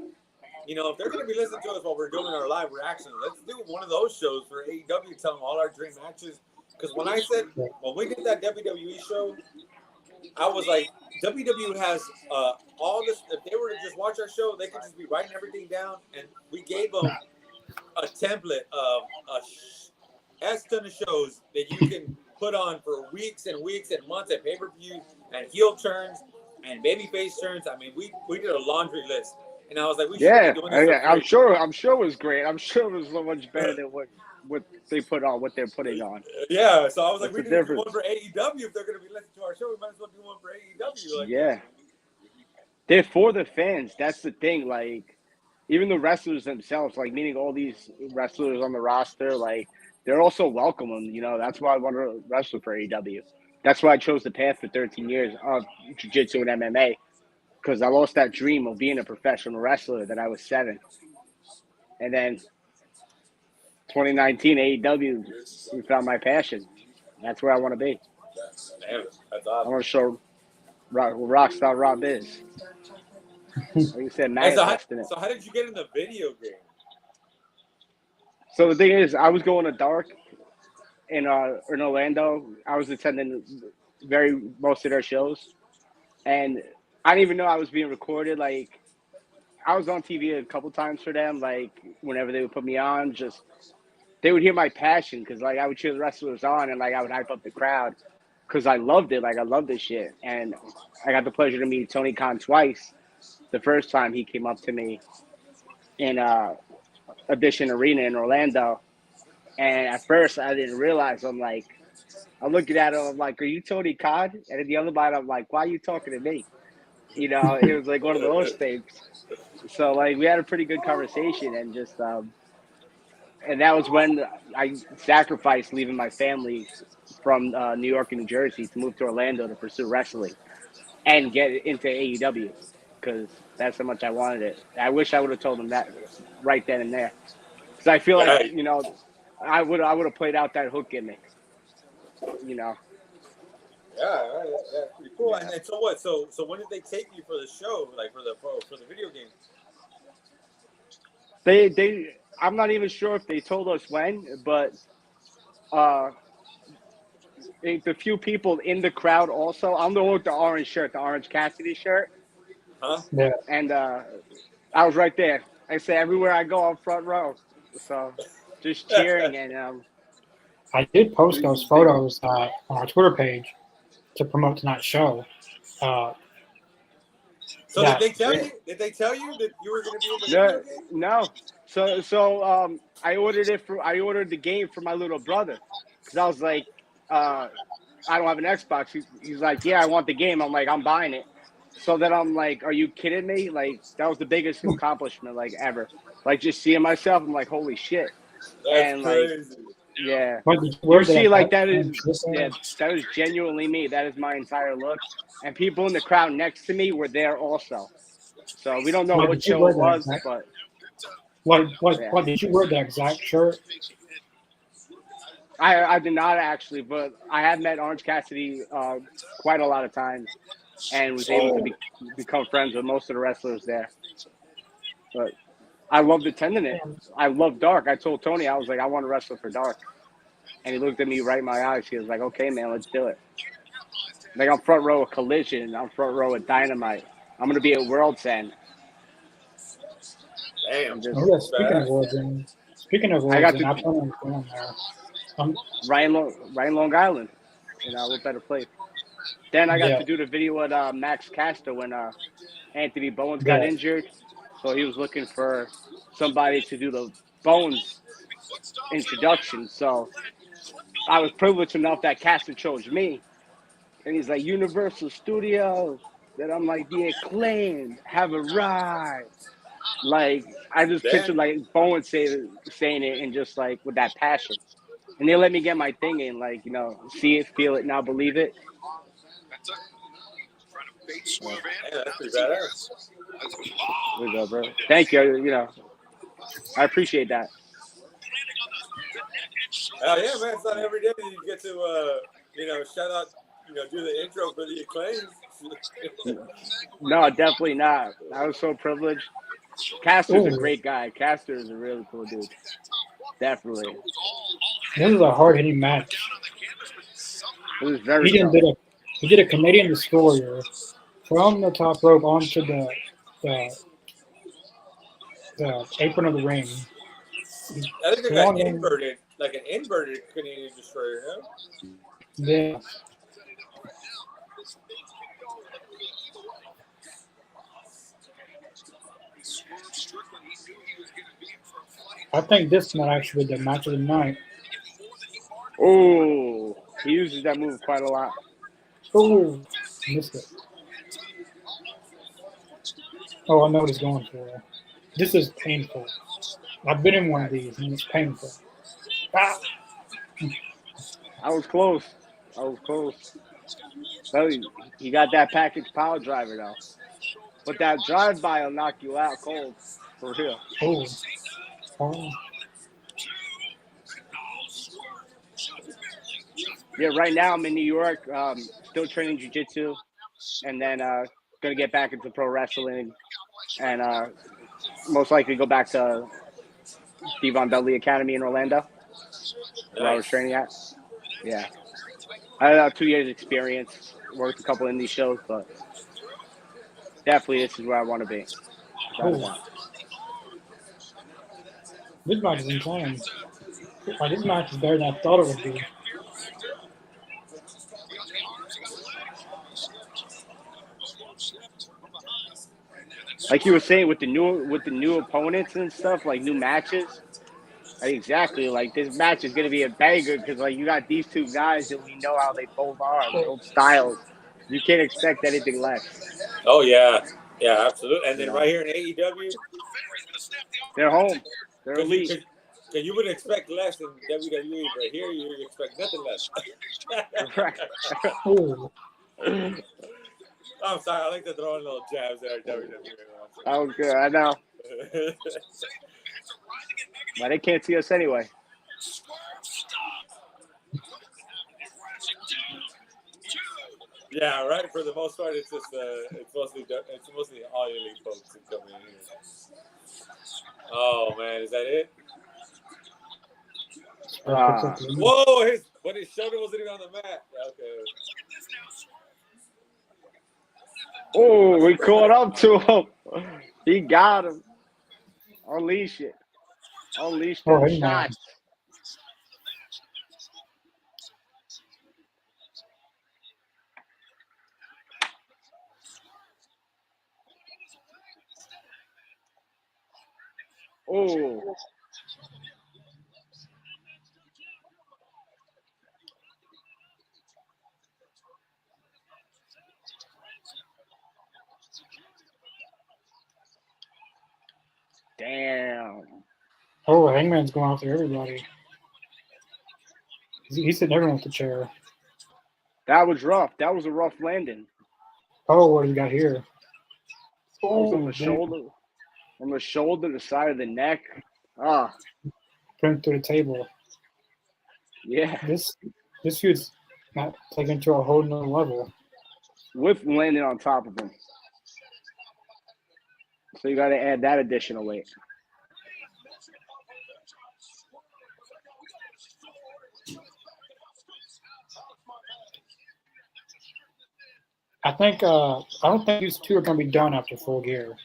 you know, if they're going to be listening to us while we're doing our live reaction, let's do one of those shows for AEW, tell them all our dream matches. Because when we did that WWE show, I was like, WWE has all this. If they were to just watch our show, they could just be writing everything down. And we gave them a template of a ton of shows that you can put on for weeks and weeks and months at pay-per-view and heel turns and babyface turns. I mean, we did a laundry list. And I was like, we should be doing this. I'm sure it was great. I'm sure it was so much better than what they put on, what they're putting on. Yeah, so I was like, we need to do one for AEW. If they're going to be listening to our show, we might as well do one for AEW. Like, they're for the fans. That's the thing. Like, even the wrestlers themselves, like meeting all these wrestlers on the roster, like they're also welcoming. You know, that's why I want to wrestle for AEW. That's why I chose the path for 13 years of jiu-jitsu and MMA. Because I lost that dream of being a professional wrestler that I was 7. And then 2019 AEW, we found my passion. That's where I want to be. Damn, that's awesome. I want to show Rockstar Rob is. Like you said, manifesting it. So how did you get in the video game? So the thing is, I was going to Dark in Orlando. I was attending most of their shows. And I didn't even know I was being recorded. Like, I was on TV a couple times for them. Like, whenever they would put me on, just they would hear my passion because, like, I would cheer the wrestlers on and, like, I would hype up the crowd because I loved it. Like, I loved this shit. And I got the pleasure to meet Tony Khan twice. The first time he came up to me in Edition Arena in Orlando. And at first, I didn't realize. I'm looking at him. I'm like, are you Tony Khan? And in the other mind, I'm like, why are you talking to me? You know, it was like one of those things. So, like, we had a pretty good conversation and just, and that was when I sacrificed leaving my family from New York and New Jersey to move to Orlando to pursue wrestling and get into AEW because that's how much I wanted it. I wish I would have told him that right then and there because I feel like, you know, I would have played out that hook gimmick, you know. Yeah, that's pretty cool. Yeah. And so what? So when did they take you for the show, like for the video game? They I'm not even sure if they told us when, but the few people in the crowd also. I'm the one with the orange shirt, the Orange Cassidy shirt. Huh? Yeah. And I was right there. I say everywhere I go, I'm front row. So just cheering and I did post those photos on our Twitter page to promote tonight's show. So did they tell you? Did they tell you that you were going to be in the video game? No. So I ordered the game for my little brother because I was like, I don't have an Xbox. He's like, yeah, I want the game. I'm like, I'm buying it. So then I'm like, are you kidding me? Like that was the biggest accomplishment like ever. Like just seeing myself, I'm like, holy shit. That's crazy. Like, yeah. You see, like that is genuinely me. That is my entire look. And people in the crowd next to me were there also. So we don't know what show it was, but what did you wear the exact shirt? I did not actually, but I have met Orange Cassidy quite a lot of times and was able to become friends with most of the wrestlers there. But I loved attending it. I love Dark. I told Tony, I was like, I want to wrestle for Dark. And he looked at me right in my eyes. He was like, okay, man, let's do it. Like, I'm front row at Collision. I'm front row at Dynamite. I'm going to be at World's End. Damn. Speaking of World's End, I plan on going there. Ryan Long Island. You know, what better place. Then I got to do the video with Max Caster when Anthony Bowens got injured. So he was looking for somebody to do the Bones introduction. So I was privileged enough that Caster chose me. And he's like, Universal Studios. Then I'm like, the Acclaimed have arrived. Like, I just Damn. pictured like Bowen saying it and just like with that passion. And they let me get my thing in, like, you know, see it, feel it, now believe it. Yeah, that's pretty badass. There we go, bro. Thank you. You know, I appreciate that. Hell yeah, man! It's not every day that you get to, shout out, do the intro for the Acclaimed. No, definitely not. I was so privileged. Caster's a Ooh. great guy. Caster is a really cool dude. Definitely. This is a hard hitting match. It was very He tough. did a Canadian destroyer from the top rope onto the, the apron of the ring. I think they Swung got in. inverted, like an inverted Canadian destroyer. Huh? Yeah. I think this might actually be the match of the night. Oh, he uses that move quite a lot. Oh, missed it. Oh, I know what he's going for. This is painful. I've been in one of these, and it's painful. Ah! I was close. So he got that package power driver though. But that drive by will knock you out cold. For real. Oh. Oh. Yeah, right now I'm in New York, still training jiu-jitsu, and then gonna get back into pro wrestling, and most likely go back to Devon Dudley Academy in Orlando, where I was training at. Yeah, I had 2 years experience, worked a couple indie shows, but definitely this is where I want to be. Without a doubt. This match is insane. This match is better than I thought it would be. Like you were saying, with the new opponents and stuff, like new matches. Like, exactly. Like this match is gonna be a banger because like you got these two guys and we know how they both are, both styles. You can't expect anything less. Oh yeah, absolutely. And then You know? right here in AEW, They're home. They're elite. Because you wouldn't expect less in WWE, but here you expect nothing less. Right. Oh. I'm sorry, I like to throw in little jabs there at WWE. That was good. I know. But they can't see us anyway. Yeah, right. For the most part, it's just it's mostly all elite folks that come in here. Oh man, is that it? Whoa! But his shoulder wasn't even on the mat. Okay. Oh, we caught up to him. He got him. Unleash it. Unleash the shots. Oh. Damn. Oh, Hangman's going after everybody. He's hitting everyone with the chair. That was rough. That was a rough landing. Oh, what do you got here? Oh, on the shoulder. On the shoulder, the side of the neck. Ah. Put through the table. Yeah. This feud's not taken to a whole nother level. With landing on top of him. So you got to add that additional weight. I don't think these two are going to be done after Full Gear.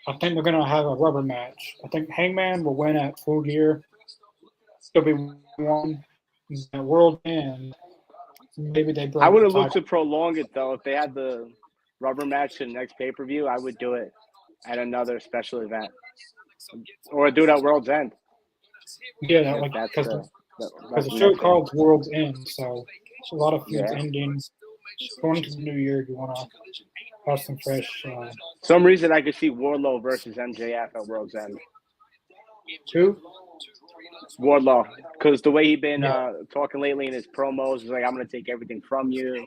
I think they're going to have a rubber match. I think Hangman will win at Full Gear. There'll be one at World End. Maybe they break. I would have looked to prolong it though. If they had the rubber match in the next pay-per-view, I would do it. at another special event, or do it at World's End. Yeah, that, If like that's because the the show next thing. called World's End, so a lot of feuds Yeah. ending. Going into the new year, you want to have some fresh. Some reason I could see Wardlow versus MJF at World's End. Who? Wardlow, because the way he's been Yeah. talking lately in his promos is like, I'm gonna take everything from you.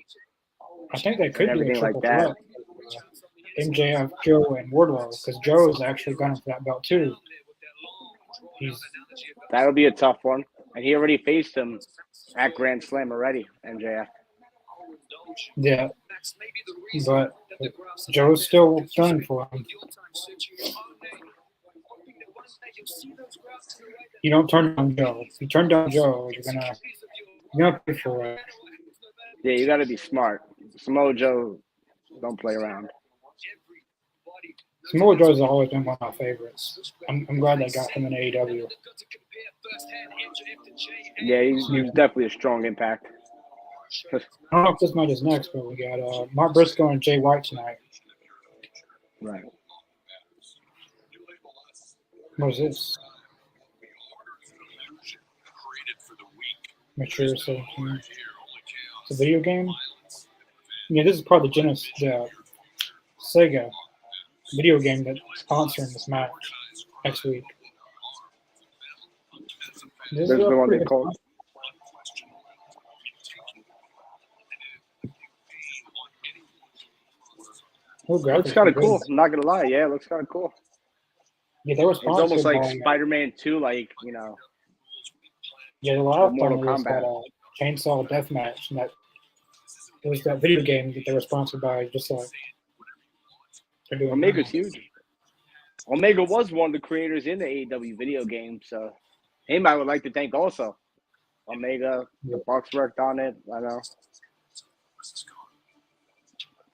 I think they could And do a everything like triple that. threat. MJF, Joe, and Wardlow, because Joe is actually gunning for that belt too. That'll be a tough one, and he already faced him at Grand Slam already. MJF. Yeah, but Joe's still gunning for him. You don't turn down Joe. If you turn down Joe, you're gonna pay for it. Yeah, you got to be smart. Samoa Joe, don't play around. Samoa Joe's always been one of my favorites. I'm glad they got him in AEW. Yeah, he's definitely a strong impact. I don't know if this match is next, but we got Mark Briscoe and Jay White tonight. Right. What is this? Mature 17. It's a video game? Yeah, this is part of the Sega video game that's sponsoring this match next week. This is the one they called. Looks kind of cool. I'm not gonna lie. Yeah, it looks kind of cool. Yeah, they were It's sponsored almost like by, Spider-Man 2, like, you know. Yeah, the last Mortal one was Kombat. that Chainsaw Deathmatch, and that it was that video game that they were sponsored by, just like they're doing Omega's now. huge. Omega was one of the creators in the AEW video game, so him I would like to thank also. Omega, the Bucks worked on it. I know.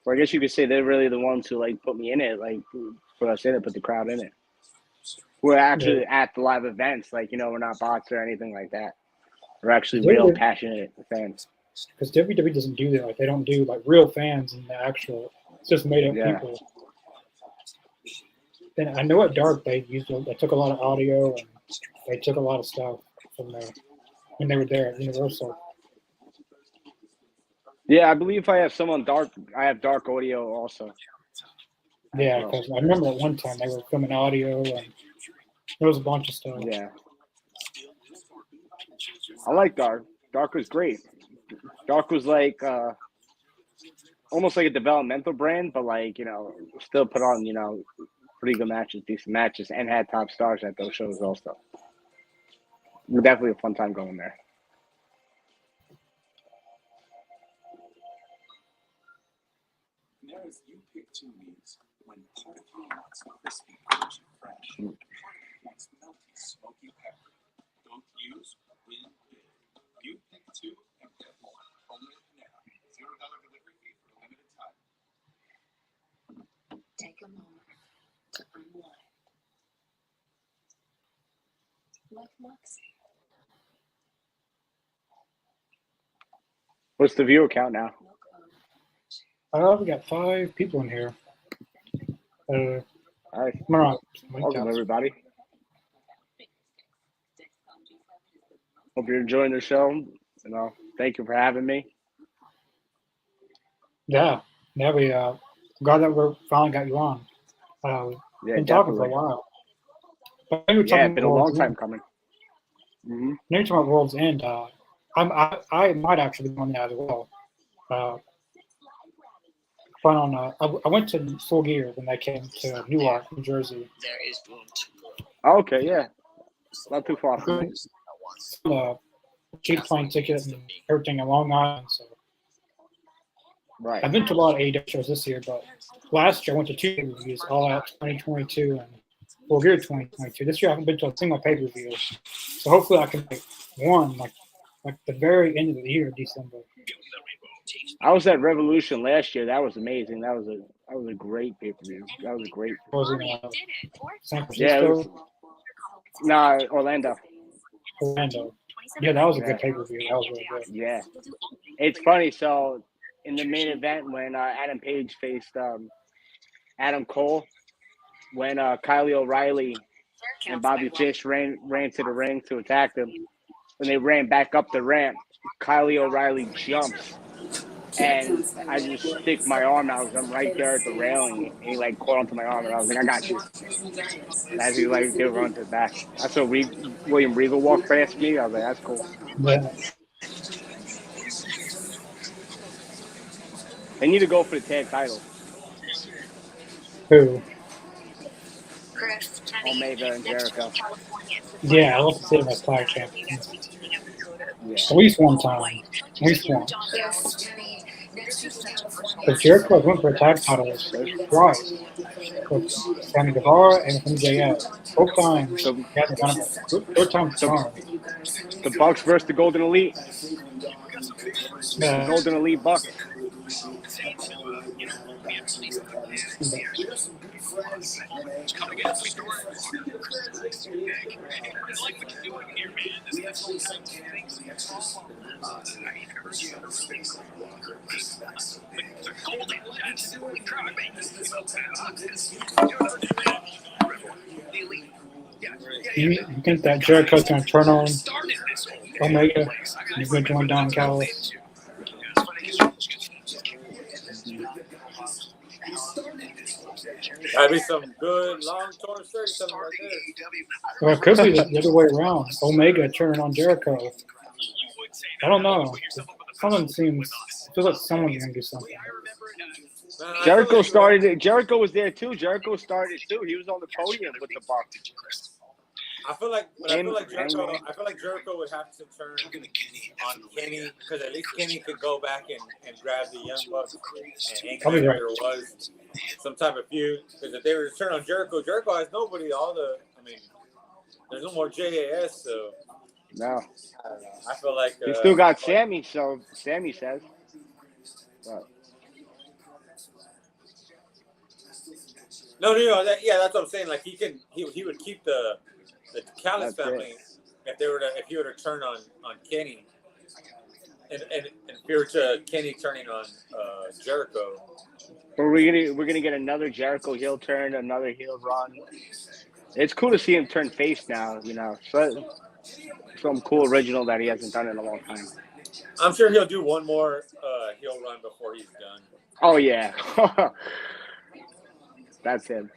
So I guess you could say they're really the ones who like put me in it, like put us in it, put the crowd in it. We're actually at the live events, like, you know, we're not bots or anything like that. We're actually real passionate fans. Because WWE doesn't do that. Like they don't do like real fans and the actual. It's just made up people. And I know at Dark they took a lot of audio and they took a lot of stuff from there when they were there at Universal. Yeah, I believe I have some on Dark. I have Dark audio also. Yeah, because I remember at one time they were filming audio and there was a bunch of stuff. Yeah. I like Dark. Dark was great. Dark was like almost like a developmental brand, but like, you know, still put on, you know, pretty good matches, decent matches, and had top stars at those shows also. Definitely a fun time going there. There's you pick two meats when part of you wants crispy, crunchy, fresh. Wants melty, smoky pepper. Don't use, win big. You pick two and get one. Only now. $0 delivery fee for a limited time. Take a moment to unwind. Like Moxie. What's the viewer count now? We got 5 people in here. All right. Welcome, everybody. Hope you're enjoying the show. You know, thank you for having me. Yeah, we glad that we finally got you on. Been talking for a while. But It's been a long time coming. Mm-hmm. Now you're talking about World's End. I might actually be on that as well. I went to Full Gear when they came to Newark, New Jersey. There is room to Okay, yeah. Not too far from me. Cheap plane ticket and everything in Long Island. So. Right. I've been to a lot of AEW shows this year, but last year I went to 2 pay-per-views, All Out 2022 and Full Gear 2022. This year I haven't been to a single pay-per-view. So hopefully I can make one like the very end of the year, December. I was at Revolution last year. That was amazing. That was a great pay-per-view. That was a great. Was in San Francisco? Yeah, Orlando. Yeah, that was a good pay-per-view. That was really good. Yeah. It's funny. So in the main event when Adam Page faced Adam Cole, when Kylie O'Reilly and Bobby Fish ran to the ring to attack them. When they ran back up the ramp, Kylie O'Reilly jumps, and I just stick my arm out because I'm right there at the railing, and he like caught onto my arm, and I was like, "I got you." And as he like did run to the back, I saw William Regal walk past me. I was like, "That's cool." Yeah. They need to go for the tag titles. Who? Omega and Jericho. Yeah, I love to see him as tag champions. Yeah. At least one time. At least one. But Jericho went for a tag titles twice. With Sammy Guevara and with MJF. Both times. So, He hasn't done it. Third time's the charm. the Bucks versus the Golden Elite. Yeah. Golden Elite Bucks. You think that Jericho's going to turn on Omega? He's going to join Don Callis? That'd be some good long torn shirt, something right there. Or it could be the other way around. Omega turning on Jericho. I don't know. Someone seems. I feel like someone's going to do something. Jericho started it. Jericho was there too. Jericho started too. He was on the podium with the Bucks. I feel like Jericho would have to turn on Kenny because at least Kenny could go back and grab the Young Bucks and if there was some type of feud. Because if they were to turn on Jericho has nobody. There's no more JAS, so No. I feel like he still got Sammy. So Sammy says. But. No, that's what I'm saying. Like he would keep the Callis family if he were to turn on Kenny, and if he were to Kenny turning on Jericho. But we're gonna get another Jericho heel turn, another heel run. It's cool to see him turn face now. So some cool original that he hasn't done in a long time. I'm sure he'll do one more heel run before he's done. Oh yeah, that's him.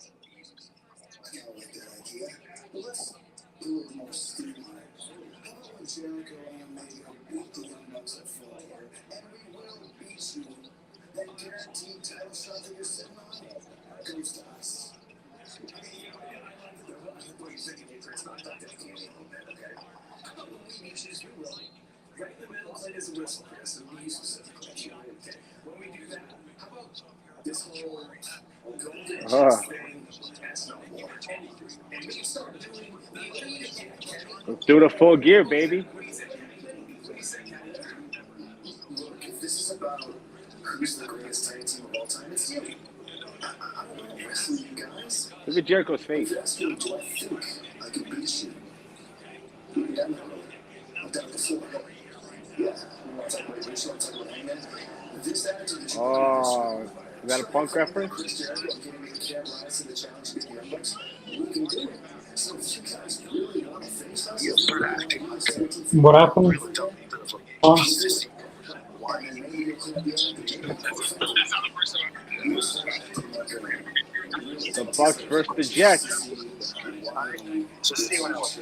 Let's do the full gear, baby. Look at Jericho's face. Oh, is that a Punk reference? What happened? The Bucks versus the Jets. So see what else.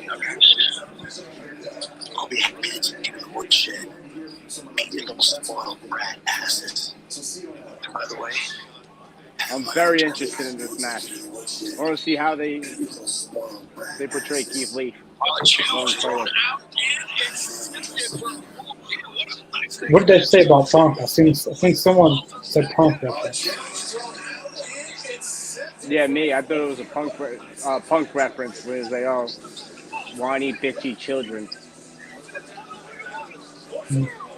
I'll be happy to take you to the woodshed. Ain't you little spoiled brat asses. And by the way, I'm very interested in this match. I want to see how they portray Keith Lee going forward. What did they say about Punk? I think someone said Punk reference. Yeah, me. I thought it was a Punk reference where it's like, oh, whiny, bitchy children.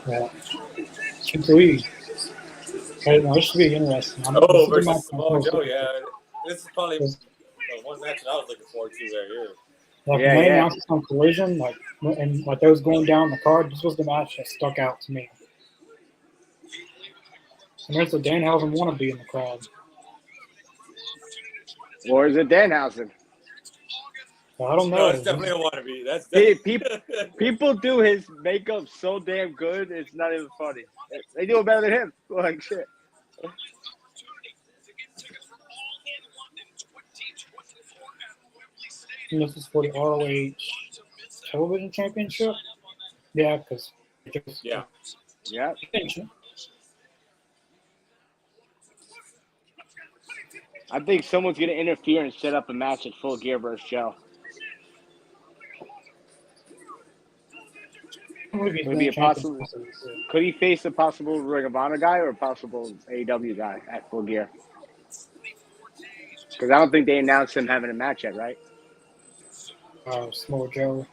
Yeah. Keith Lee. I don't know. This should be interesting. Versus Samoa Joe, yeah. This is probably the one match that I was looking forward to right here. Like when they announced on Collision, and they was going down the card, this was the match that stuck out to me. And there's the Danhausen wannabe in the crowd. Or is it Danhausen? I don't No, know. it's definitely a wannabe. That's People do his makeup so damn good, it's not even funny. They do it better than him. Like shit. And this is for the ROH Television Championship. Yeah, because yeah. Yeah. I think someone's gonna interfere and set up a match at Full Gear versus Joe. Could he face a possible Ring of Honor guy or a possible AEW guy at Full Gear? Because I don't think they announced him having a match yet, right? Small Joe.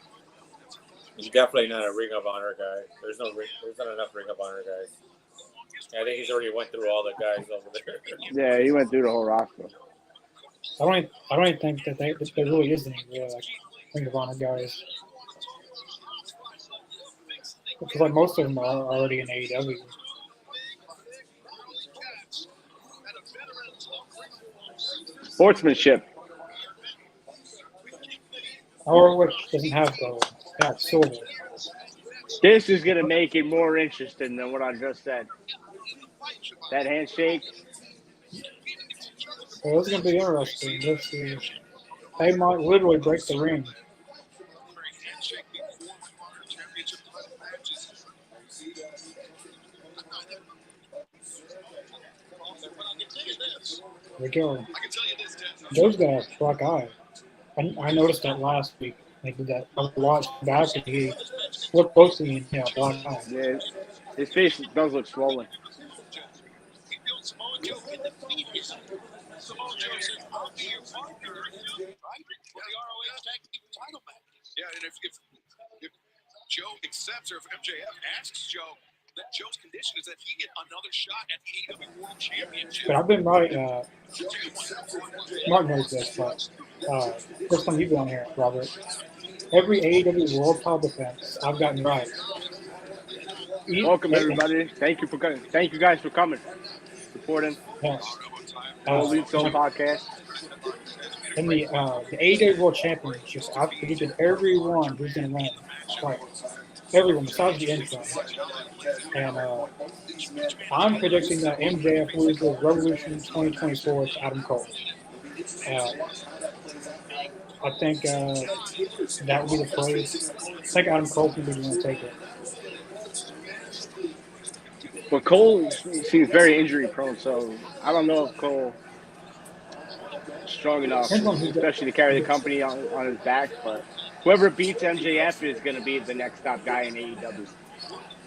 He's definitely not a Ring of Honor guy. There's not enough Ring of Honor guys. I think he's already went through all the guys over there. Yeah, he went through the whole roster. I don't even think that there really is any real like Ring of Honor guys. Because like most of them are already in AEW. Sportsmanship. ROH doesn't have gold. They have silver. This is going to make it more interesting than what I just said. That handshake. Well, this is going to be interesting. They might literally break the ring. There we go. Joe's got a black eye. I noticed that last week. They did that. I watched back and he looked closely and black eye. Yeah, his face does look swollen. Yeah, and if Joe accepts or if MJF asks Joe, that Joe's condition is that he get another shot at the AEW World Championship. But I've been right. Mark knows this, but first time you've been on here, Robert. Every AEW World Title defense I've gotten right. Welcome everybody. Thank you guys for coming, supporting. Yeah. Lead Zone podcast. In the AEW World Championships, I've predicted everyone who's going to win. Right. Everyone besides the intro. And I'm predicting that MJF loses Revolution 2024 to Adam Cole. I think that would be the play. I think Adam Cole can be the one to take it. But Cole seems very injury prone, so I don't know if Cole is strong enough, especially to carry the company on his back. But whoever beats MJF is going to be the next top guy in AEW.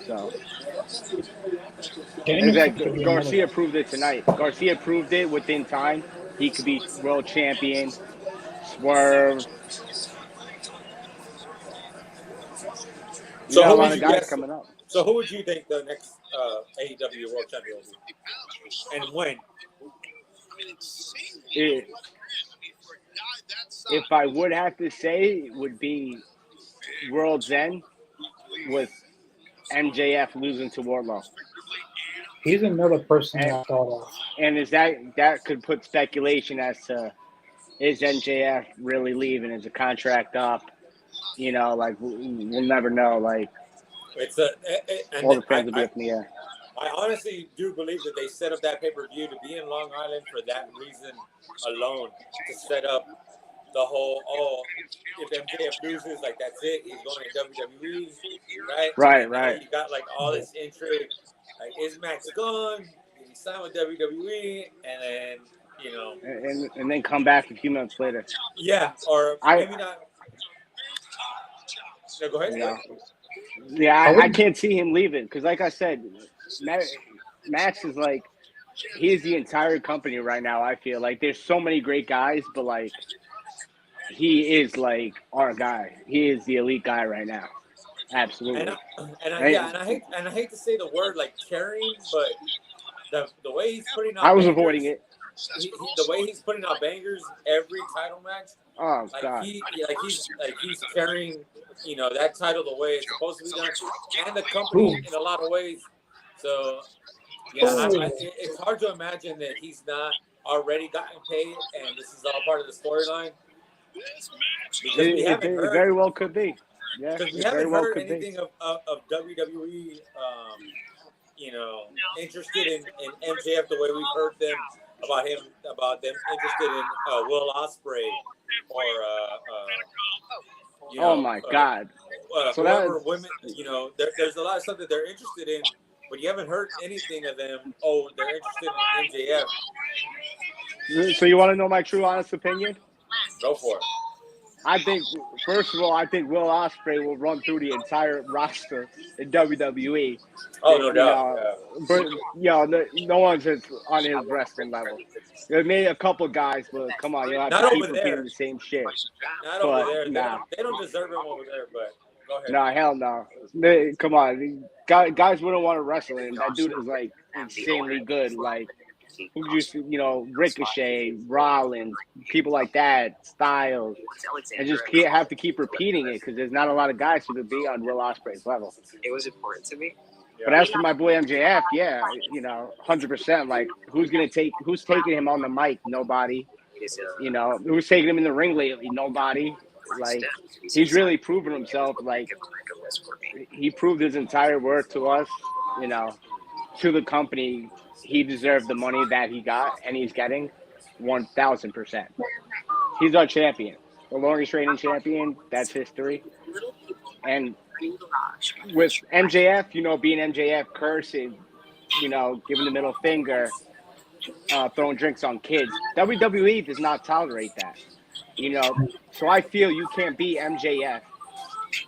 So Garcia proved it tonight. Garcia proved it within time. He could be world champion. Swerve. So a lot of guys coming up. So who would you think the next AEW World Champion will be? And when? If I would have to say, it would be World's End with MJF losing to Wardlow. He's another person I thought of. And is that could put speculation as to is MJF really leaving? Is the contract up? Like we'll never know. Like all the fans will be up in the air. I honestly do believe that they set up that pay-per-view to be in Long Island for that reason alone, to set up the whole, if MJF loses, like that's it, he's going to WWE, right? Right. You got like all this intrigue, like is Max gone? Did he sign with WWE? And then, and then come back a few months later. Yeah, or maybe not. No, go ahead. Yeah, I can't see him leaving because, like I said, Max is like he's the entire company right now. I feel like there's so many great guys, but like he is like our guy. He is the elite guy right now. Absolutely. I hate to say the word like carrying, but the way he's putting out I was bangers, avoiding it. The way he's putting out bangers every title match. Oh God! He's carrying, that title the way it's supposed to be done, and the company in a lot of ways. So, it's hard to imagine that he's not already gotten paid, and this is all part of the storyline? Because we It haven't heard. very well could be. Yeah, Because we it very haven't well heard could be. anything of WWE, interested in MJF the way we've heard them about them interested in Will Ospreay or Oh my God! So whoever women. There's a lot of stuff that they're interested in, but you haven't heard anything of them. Oh, they're interested in MJF. So you want to know my true, honest opinion? Go for it. I think, first of all, Will Ospreay will run through the entire roster in WWE. Oh, no doubt. But no one's on his wrestling level. There may a couple guys, but come on, you have to keep repeating the same shit. Not over there. Nah. They don't deserve him over there. But go ahead. Nah, hell no. Come on, guys wouldn't want to wrestle him. That dude is like insanely good. Like, who just Ricochet, Rollins, people like that, Styles, and just have to keep repeating it because there's not a lot of guys who could be on Will Ospreay's level. It was important to me. But as for my boy MJF, 100%. Like, who's taking him on the mic? Nobody. Who's taking him in the ring lately? Nobody. Like, he's really proven himself. Like, he proved his entire worth to us. To the company. He deserved the money that he got, and he's getting 1,000%. He's our champion, the longest reigning champion. That's history. And with MJF, being MJF, cursing, giving the middle finger, throwing drinks on kids, WWE does not tolerate that. So I feel you can't be MJF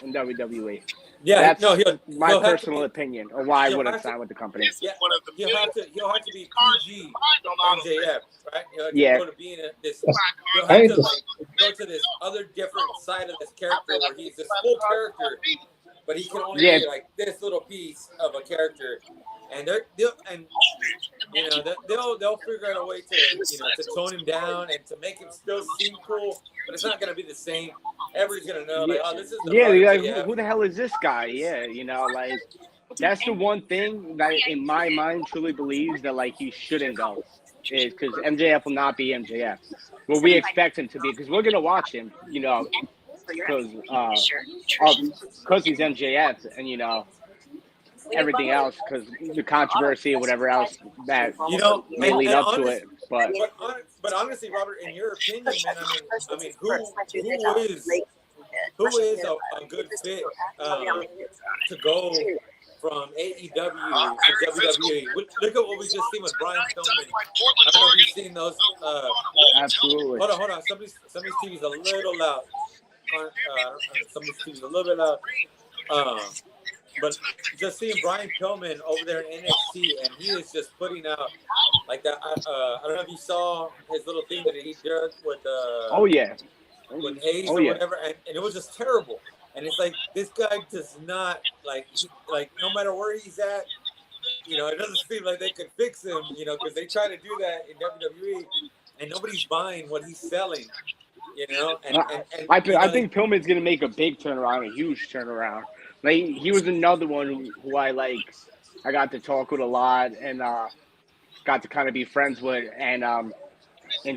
in WWE. Yeah, that's my personal opinion, or why I wouldn't sign with the company. Yeah, he'll have to be PG MJF, right? Go to being he'll have to go to this other different side of this character where he's this full character, but he can only be like this little piece of a character. And they'll figure out a way to tone him down and to make him still seem cool, but it's not gonna be the same. Everybody's gonna know, this is the who the hell is this guy? Yeah, that's the one thing that in my mind truly believes that he shouldn't go, is because MJF will not be MJF. Well, we expect him to be, because we're gonna watch him, because he's MJF, and everything else, because the controversy or whatever else that may lead up to it. But honestly, Robert, in your opinion, man, I mean, who is a good fit to go from AEW to WWE? Look at what we just seen with Brian Pillman. I don't know if you've seen those. Absolutely. Hold on. Somebody's TV's a little loud. Somebody's TV's a little bit loud. But just seeing Brian Pillman over there in NXT, and he is just putting out like that. I don't know if you saw his little thing that he did with with Hayes or whatever, and it was just terrible. And it's like, this guy does not like no matter where he's at, it doesn't seem like they could fix him, because they try to do that in WWE, and nobody's buying what he's selling. I think Pillman's gonna make a big turnaround, a huge turnaround. Like, he was another one who I got to talk with a lot, and got to kind of be friends with and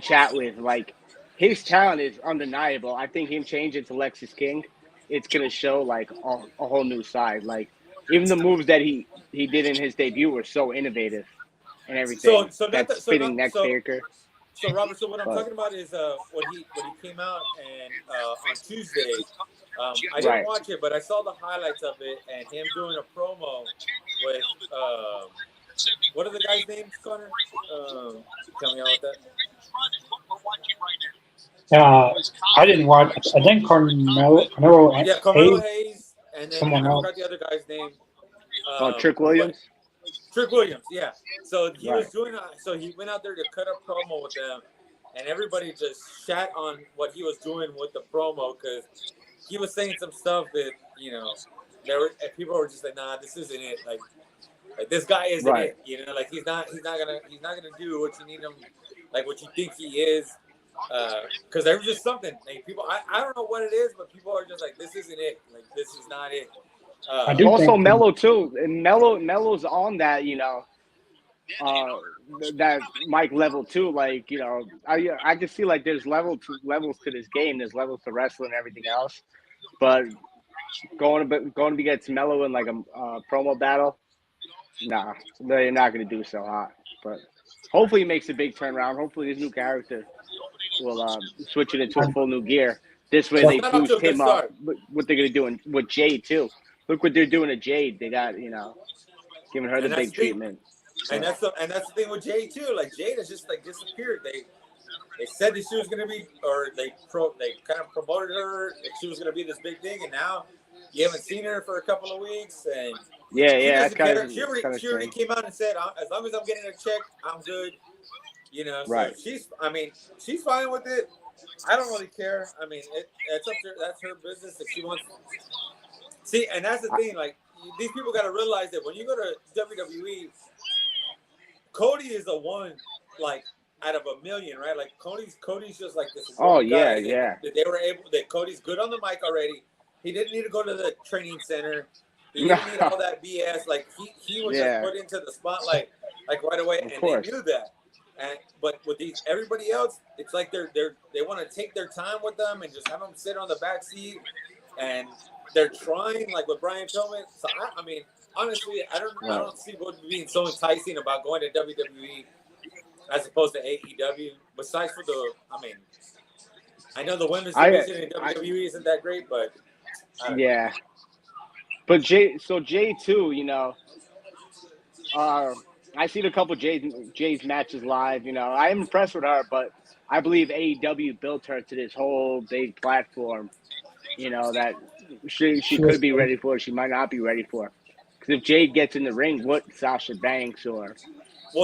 chat with. Like, his talent is undeniable. I think him changing to Lexus King, it's gonna show a whole new side. Like, even the moves that he did in his debut were so innovative and everything. So spinning neck breaker. So Robert, what I'm talking about is when he came out and on Tuesday. I didn't watch it, but I saw the highlights of it and him doing a promo with what are the guys' names, Connor? Tell me about that. I didn't watch. I think Carmelo Hayes, and then someone else. I forgot the other guy's name. Trick Williams. Trick Williams, yeah. So he was doing. So he went out there to cut a promo with them, and everybody just shat on what he was doing with the promo because he was saying some stuff that people were just like, nah, this isn't it. Like this guy isn't it. Like he's not gonna do what you need him, like what you think he is. Because there was just something. Like people, I don't know what it is, but people are just like, this isn't it. Like this is not it. Also Mello too, and Mello's on that. that Mike level too. Like, you know, I just feel like there's levels to this game. There's levels to wrestling and everything else. But going to get Mello in like a promo battle, nah, they're not going to do so hot. But hopefully, he makes a big turnaround. Hopefully, his new character will switch it into a full new gear. This way, they It's not up to boost a good him up. start. What they're going to do with Jade too. Look what they're doing to Jade. They got, giving her the And that's big the thing. treatment. And that's the thing with Jade too. Like Jade has just like disappeared. They said that she was gonna be, or they kind of promoted her that she was gonna be this big thing, and now you haven't seen her for a couple of weeks, and she that's doesn't kind care. of She already came out and said, as long as I'm getting a check, I'm good. Right. So she's fine with it. I don't really care. I mean, it's up to that's her business if she wants. See, and that's the thing. Like these people got to realize that when you go to WWE, Cody is the one, like out of a million, right? Like Cody's just like this. Oh guy yeah, that yeah. They were able. That Cody's good on the mic already. He didn't need to go to the training center. He didn't need all that BS. Like he was just put into the spotlight like right away, and they knew that. But with everybody else, it's like they want to take their time with them and just have them sit on the back seat, and they're trying like with Brian Pillman. So I mean, honestly, I don't see what being so enticing about going to WWE as opposed to AEW. Besides for I know the women's division in WWE isn't that great, but yeah. But Jay too, I seen a couple Jay's matches live. I'm impressed with her, but I believe AEW built her to this whole big platform. That she could be ready for. She might not be ready for. Because if Jade gets in the ring, what Sasha Banks or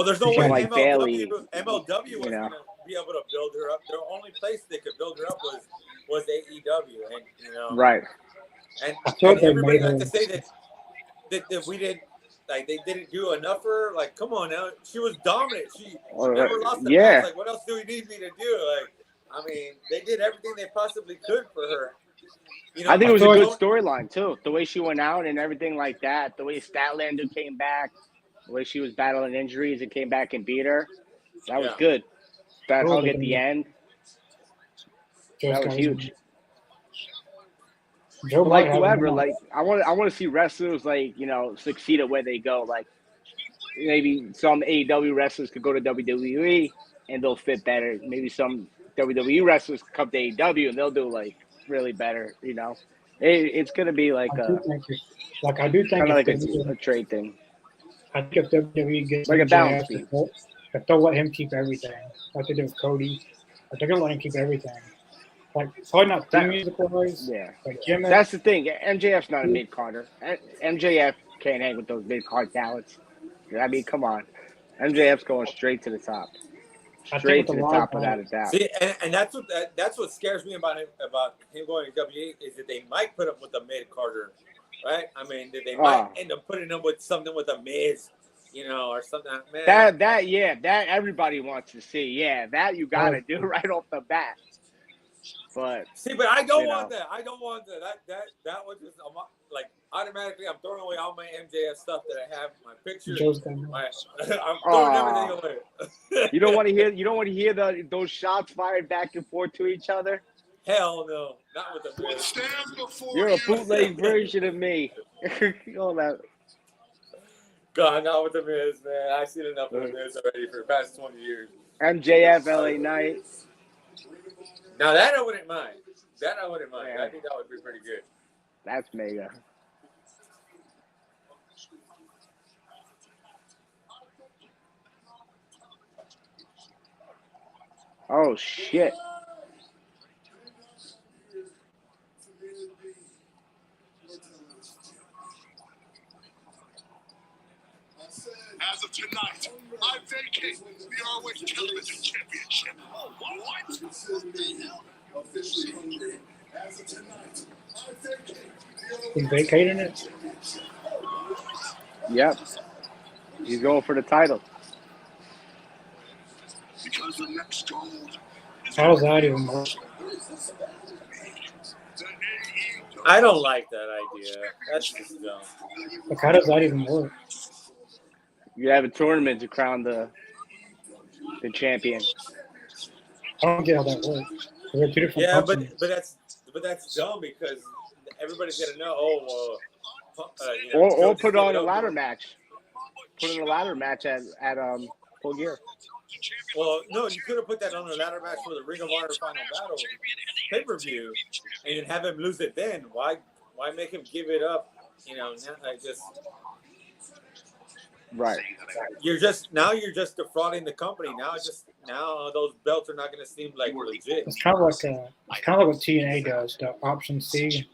there's no way like MLW Bayley, was going to be able to build her up. The only place they could build her up was AEW, and right. And everybody like to say that we didn't. Like they didn't do enough for her. Like, come on now, she was dominant. She never lost the match. Like, what else do we need me to do? Like, I mean, they did everything they possibly could for her. I think it was a good storyline too. The way she went out and everything like that. The way Statlander came back. The way she was battling injuries and came back and beat her. That was good. That hug at the end. That was huge. Like whoever, like I want to see wrestlers succeed at where they go. Like maybe some AEW wrestlers could go to WWE and they'll fit better. Maybe some WWE wrestlers could come to AEW and they'll do like really better. It's gonna be like I do think kind of like a trade thing. I think if WWE gets like a balance team, if they'll let him keep everything, like they did with Cody, if they're gonna let him keep everything. Like probably not theme music wise. Yeah, like that's the thing. MJF's not a mid carder. MJF can't hang with those mid card talents. I mean, come on. MJF's going straight to the top. Straight to the top without a doubt. See, and that's what scares me about him going to WWE is that they might put him with a mid carder, right? I mean, that they might end up putting him with something with a Miz, or something. Man, that everybody wants to see. Yeah, that you got to do right off the bat. But I don't want that. I don't want that. That was just like automatically. I'm throwing away all my MJF stuff that I have. My pictures. I'm throwing everything away. You don't want to hear those shots fired back and forth to each other. Hell no, not with the Miz. You're a bootleg version of me. All that. God, not with the Miz, man. I've seen enough of the Miz already for the past 20 years. MJF, LA Knight. Now that I wouldn't mind. Yeah. I think that would be pretty good. That's mega. Oh shit. As of tonight, I vacate the ROH Television Championship. Oh, what? What the hell? Officially hungry. As of tonight, I vacate He's vacating it? Yep. He's going for the title. Because the next gold. How does that even work? I don't like that idea. That's just dumb. Like, how does that even work? You have a tournament to crown the champion. I don't get how that works. They're two different Yeah, but companies. that's dumb because everybody's gonna know. Oh, Or just put give on it a up. ladder match. Put in a ladder match at Full Gear. Well, no, you could have put that on a ladder match for the Ring of Honor Final Battle pay-per-view, and then have him lose it. Then why make him give it up? Now, Right. you're just defrauding the company. Now those belts are not going to seem like legit. It's kind of like what TNA does, the option C,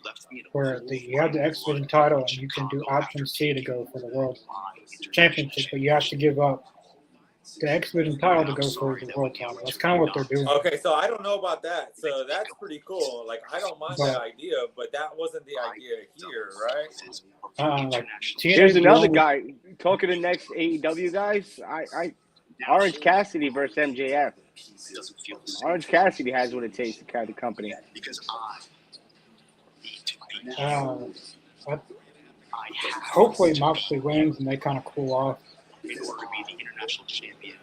where you have the X Division title and you can do option C to go for the World Championship, but you have to give up the X Division title to go for the World title. That's kind of what they're doing. Okay, so I don't know about that. So that's pretty cool. Like, I don't mind that idea, but that wasn't the idea here, right? Like Here's another guy talking to next AEW guys. Orange Cassidy versus MJF. Orange Cassidy has what it takes to carry the company. Hopefully Moxley wins and they kind of cool off. In order to be the international champion,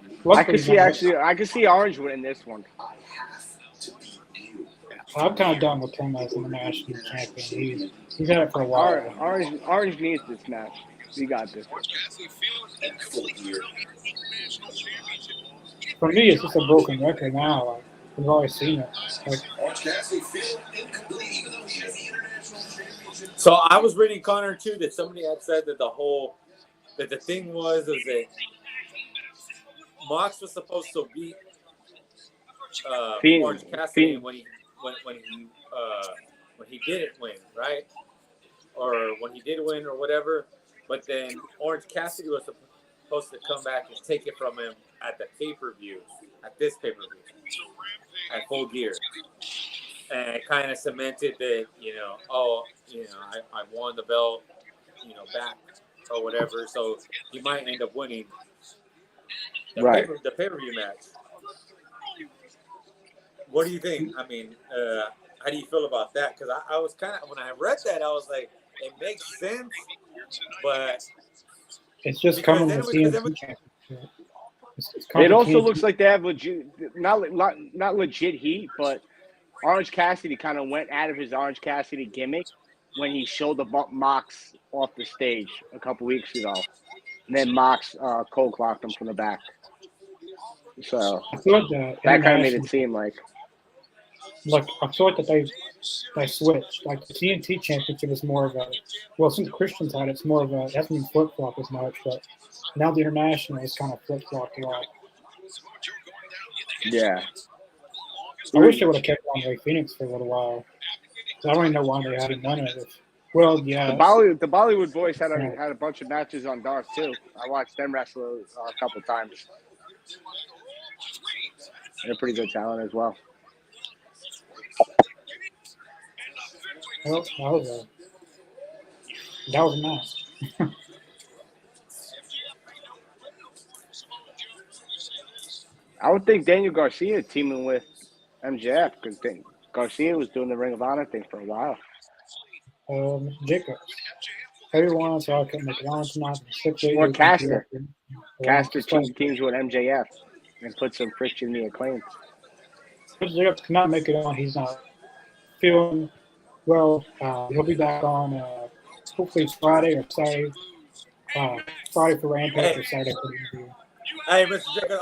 I could see Orange winning this one. I'm kind of done with him as international champion. He's had it for a while. Orange needs this match. You got this. For me, it's just a broken record now. Like, we've always seen it. So I was reading, Connor, too, that somebody had said that the thing was that Mox was supposed to beat Orange Cassidy when he didn't win, right? Or when he did win or whatever. But then Orange Cassidy was supposed to come back and take it from him at the pay-per-view, at this pay-per-view, at Full Gear. And it kind of cemented that, I won the belt, back or whatever. So he might end up winning the pay-per-view match. What do you think? I mean, how do you feel about that? Because I was kind of, when I read that, I was like, it makes sense, but it's just coming with TNT championship. It also looks like they have legit, not legit heat, but Orange Cassidy kind of went out of his Orange Cassidy gimmick when he showed the Mox off the stage a couple weeks ago. And then Mox cold clocked him from the back. So that kind of made it seem like I feel like that they switched. Like the TNT championship is more of since Christian's had it's more of it hasn't been flip flop as much, but now the international is kind of flip flopped a lot. Yeah. I wish they would have kept on Ray Phoenix for a little while. I don't even know why they hadn't done it. Well, yeah. The Bollywood Boys had a bunch of matches on Dark too. I watched them wrestle a couple times. They're pretty good talent as well. Well, that was a match. I would think Daniel Garcia teaming with MJF because Garcia was doing the Ring of Honor thing for a while. Jacob. Everyone, so I couldn't make it on tonight. Or Caster. Caster teams with MJF and put some friction in the Acclaim. Jacob cannot make it on. He's not feeling well. He'll be back on hopefully Friday or Saturday. Friday for Rampage or Saturday for the interview. Hey, Mr. Jacob,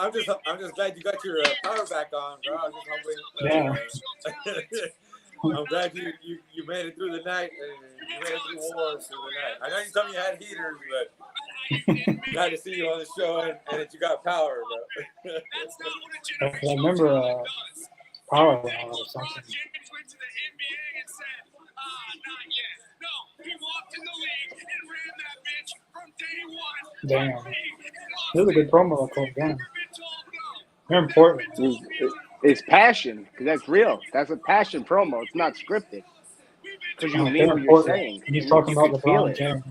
I'm just glad you got your power back on, bro. I'm just hoping. I'm glad you made it through the night. You made it through wars through the night. I know you told me you had heaters, but glad to see you on the show and that you got power, bro. I remember power went out or something. Damn. This is a good promo called Damn. They're important. It's passion, because that's real. That's a passion promo. It's not scripted. Because you mean what you're saying. He's talking about LeBron James.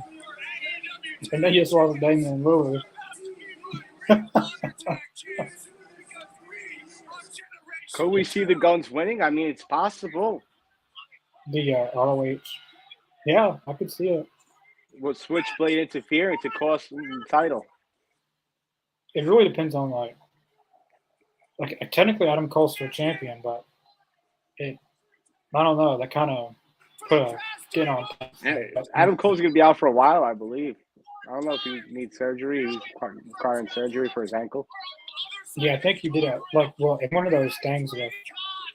And then you just watched Damian Lillard. Could we see the Guns winning? I mean, it's possible. The ROH. Yeah, I could see it. Will Switchblade interfering to cost the title? it really depends on like technically Adam Cole's still champion, but it I don't know. That kind of put a skin on things. Yeah, Adam Cole's gonna be out for a while, I believe. I don't know if he needs surgery. He's requiring surgery for his ankle. Yeah, I think he did it. Like, well, in one of those things with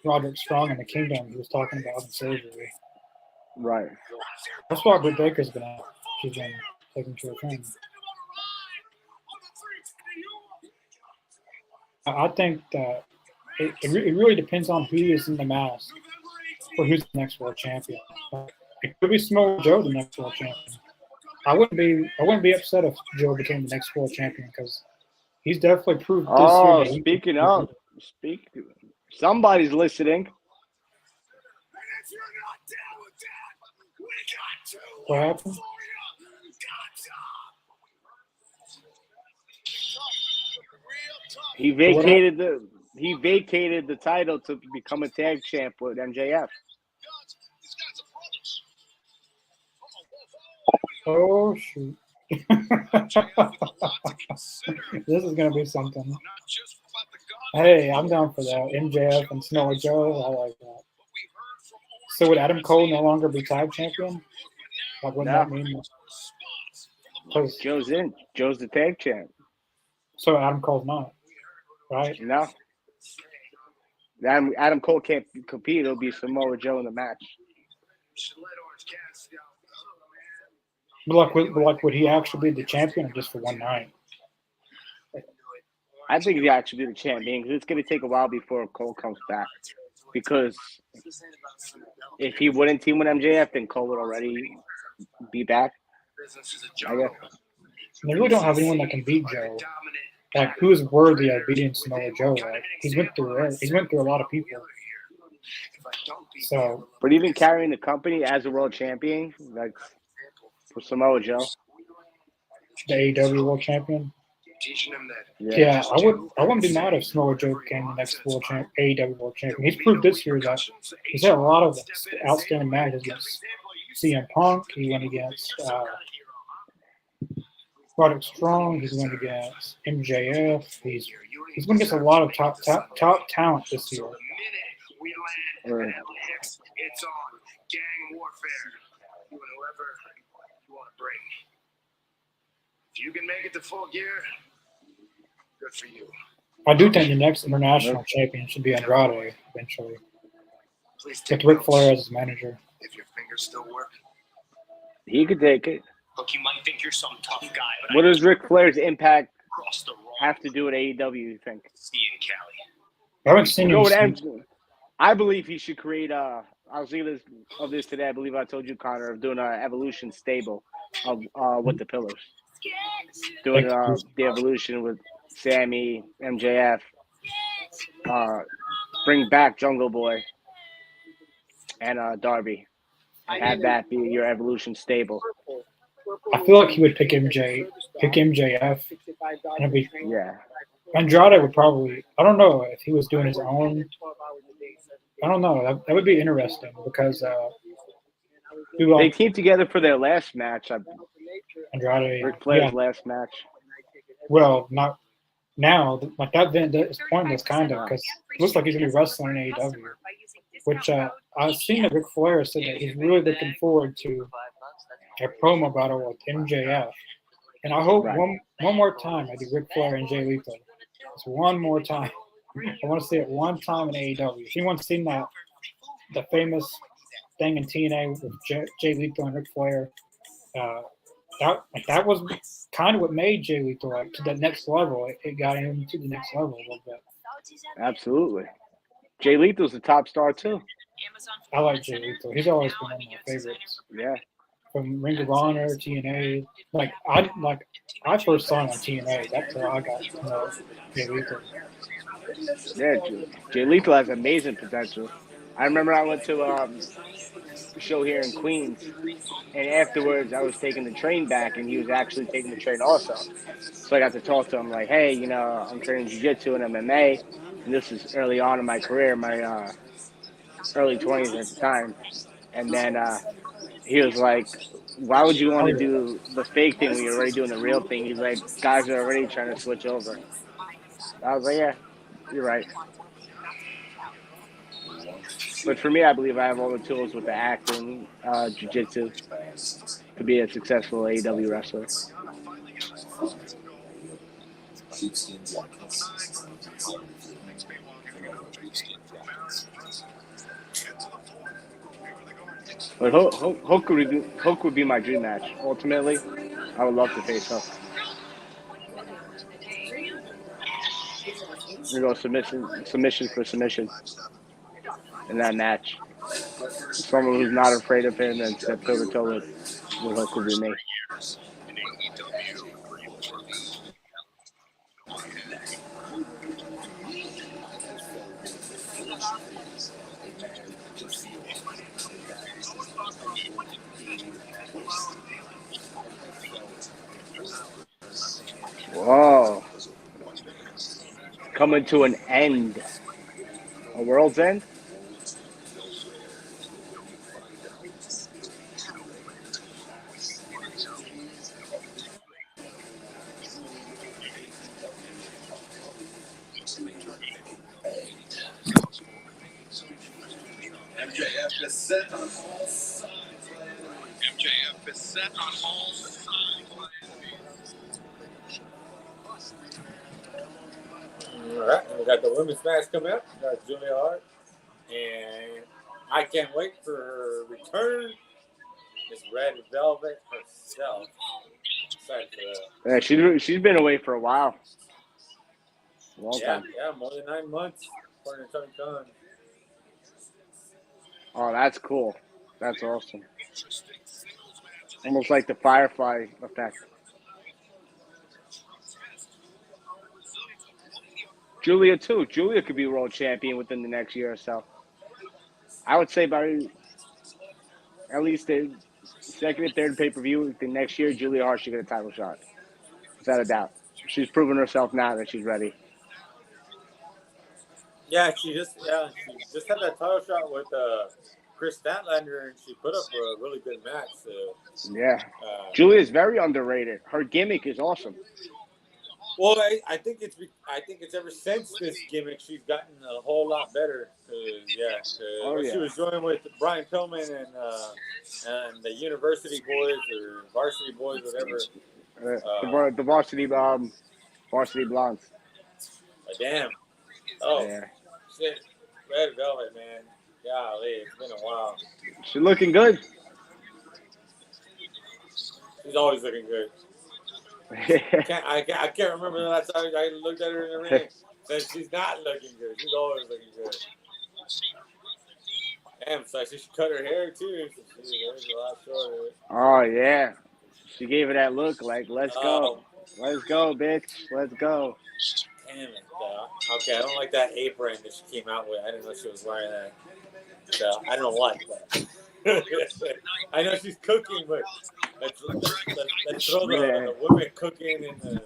Roderick Strong in the Kingdom, he was talking about having surgery. Right. That's why Britt Baker's been out. She's been taking care of him. I think that it really depends on who is in the mask or who's the next world champion. It could be Samoa Joe, the next world champion. I wouldn't be upset if Joe became the next world champion because he's definitely proved this year. That speaking of, somebody's listening. What happened? He vacated the title to become a tag champ with MJF. Oh shoot. This is gonna be something. Hey, I'm down for that. MJF and Samoa Joe, I like that. So would Adam Cole no longer be tag champion? Like, wouldn't that mean? Joe's in. Joe's the tag champ. So Adam Cole's not, right? No. Adam Cole can't compete. It'll be Samoa Joe in the match. But would he actually be the champion or just for one night? I think he'll actually be the champion because it's going to take a while before Cole comes back. Because if he wouldn't team with MJF, then Cole would already be back. I guess. They really don't have anyone that can beat Joe. Like, who is worthy of beating Samoa Joe? Like, he's went through a lot of people. So, but even carrying the company as a world champion, like for Samoa Joe, the AEW world champion. Yeah, I wouldn't be mad if Samoa Joe became the next AEW world champion. He's proved this year that he's had a lot of outstanding matches against CM Punk. He went against Roderick Strong. He's went against MJF. He's went against a lot of top talent this year. It's on gang warfare. You and whoever you want to bring. If you can make it to full gear, good for you. I do think the next international champion should be Andrade eventually. With Ric Flair as his manager. If your fingers still work, he could take it. Look, you might think you're some tough guy, but what does Ric Flair's impact have to do with AEW, you think? I haven't seen him. I believe he should create I was thinking of this today. I believe I told you, Connor, of doing an evolution stable of with the Pillars. Doing the evolution with Sammy, MJF, bring back Jungle Boy and Darby. And have that be your evolution stable. I feel like he would pick MJF. And Andrade would probably. I don't know if he was doing his own. I don't know. That would be interesting because they came together for their last match. Andrade, Ric Flair's last match. Well, not now. Like that event is pointless, kind of, because it looks like he's gonna be wrestling in AEW. Which I've seen that Ric Flair said that he's really looking forward to a promo battle with MJF. And I hope one more time I do Ric Flair and Jay Lethal. Just one more time. I want to see it one time in AEW. If anyone's seen the famous thing in TNA with Jay Lethal and Ric Flair, that was kind of what made Jay Lethal to the next level. It got him to the next level a little bit. Absolutely. Jay Lethal's the top star too. I like Jay Lethal. He's always been one of my favorites. Yeah. From Ring of Honor, TNA. I first saw him on TNA. That's how I got to know Jay Lethal. Yeah, Jay Lethal has amazing potential. I remember I went to a show here in Queens, and afterwards I was taking the train back, and he was actually taking the train also. So I got to talk to him like, hey, I'm training jiu-jitsu and MMA, and this is early on in my career, my early 20s at the time. And then he was like, why would you want to do the fake thing when you're already doing the real thing? He's like, guys are already trying to switch over. I was like, yeah, you're right. But for me, I believe I have all the tools with the acting, jiu-jitsu, to be a successful AEW wrestler. But Hook would be my dream match. Ultimately, I would love to face Hook. We go submission for submission in that match. Someone who's not afraid of him and step toe to toe with Hook would be me. Whoa. Coming to an end. A world's end? MJF is set on all sides. MJF is set on all sides. All right, we got the women's match coming up. We got Julia Hart, and I can't wait for her return. Miss Red Velvet herself. Excited for that. Yeah, she's been away for a while. Long time. Yeah, more than 9 months. According to Tony Khan. Oh, that's cool. That's awesome. Almost like the Firefly effect. Julia, too. Julia could be world champion within the next year or so. I would say by at least the second and third pay-per-view the next year, Julia Hart should get a title shot. Without a doubt. She's proven herself now that she's ready. Yeah, she just had that title shot with Chris Statlander, and she put up a really good match. So, yeah. Julia is very underrated. Her gimmick is awesome. Well, I think it's ever since this gimmick she's gotten a whole lot better. She was joining with Brian Pillman and the University Boys or Varsity Boys, whatever. The Varsity Blondes. Damn. Oh, yeah. Shit. Red Velvet, man. Golly, it's been a while. She's looking good. She's always looking good. I can't remember the last time I looked at her in the ring. Said she's not looking good. She's always looking good. Damn, so she should cut her hair too. She's a lot shorter. Oh yeah, she gave it that look like, let's go, bitch, let's go. Damn it, okay, I don't like that apron that she came out with. I didn't know she was wearing that. So I don't like that. I know she's cooking, but let's throw the women cooking in the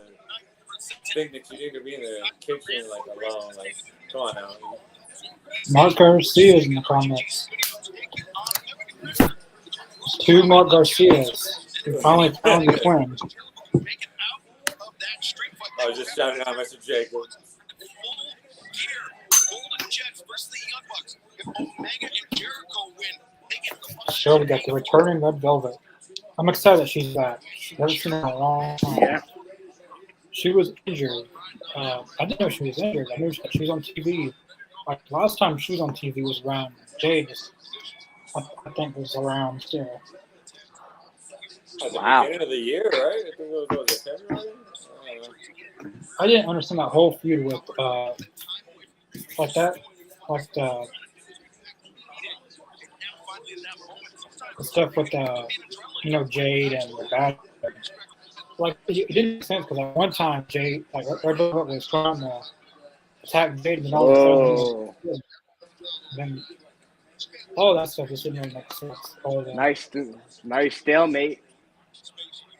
thing that you need to be in the kitchen like alone. Like, come on now. Mark Garcia's in the comments. 2 Mark Garcias. We finally found the twin. I was just shouting out Mr. Jacob. So we got the returning Red Velvet. I'm excited that she's back. She hasn't seen her in a long time. Yeah. She was injured. I didn't know she was injured. I knew she was on TV. Like last time she was on TV was around Jade. I think it was around still. At the beginning of the year, right? I think it was February. I didn't understand that whole feud with like that, like the stuff with Jade and the bad. Like it didn't make sense because like one time Jade, like Red Velvet was trying to attack Jade, and all of a sudden, then all that stuff just didn't really make sense. Nice stalemate.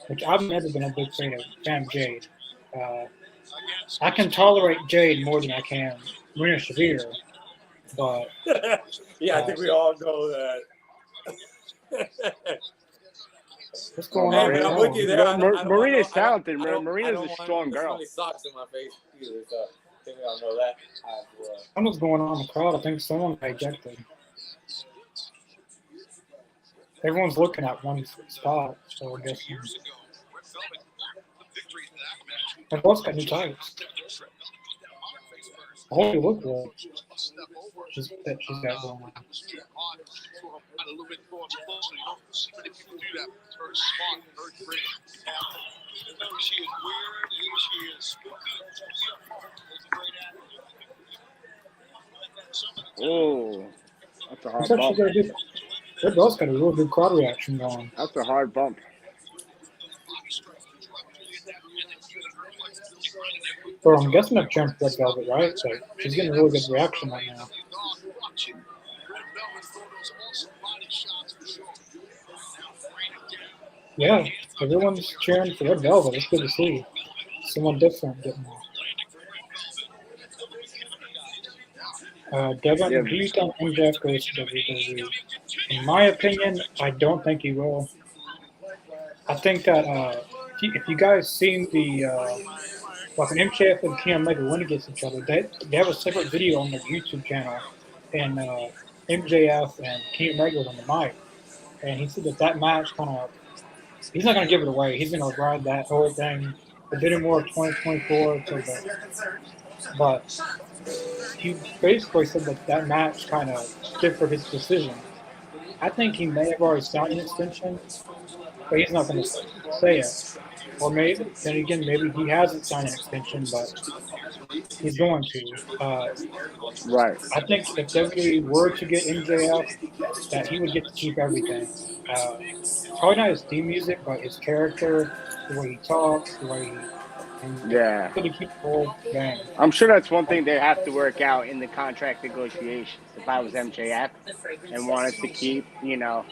Which I've never been a big fan of Jade. I can tolerate Jade more than I can Marina Shafir, but yeah, I think we all know that. going Hey, on? but I'm with you there. Marina's talented. I Marina's a don't strong want girl. smelly socks in my face either. So I think I know that. Something's going on in the crowd. I think someone got ejected. Everyone's looking at one spot, so I guess. And both got new tights. Oh, you look good. She's got going on. Oh, that's a hard What's bump. Red Velvet's got a real good crowd reaction going. That's a hard bump. So I'm guessing that jumped Red Velvet, right? So she's getting a really good reaction right now. Yeah, everyone's cheering for Red Velvet. It's good to see someone different getting there. Devin, do you think MJF goes to WWE? In my opinion, I don't think he will. I think that if you guys seen the like when MJF and Kenny Omega win against each other, they have a separate video on their YouTube channel, and MJF and Kenny Omega was on the mic, and he said that match kind of he's not going to give it away. He's going to ride that whole thing. A bit more of 2024 to the, but he basically said that match kind of differed his decision. I think he may have already signed an extension, but he's not going to say it. Or maybe, then again, maybe he hasn't signed an extension, but he's going to. Right. I think if WWE were to get MJF, that he would get to keep everything. Probably not his theme music, but his character, the way he talks, the way he. Yeah. To keep the whole thing. I'm sure that's one thing they have to work out in the contract negotiations. If I was MJF and wanted to keep, the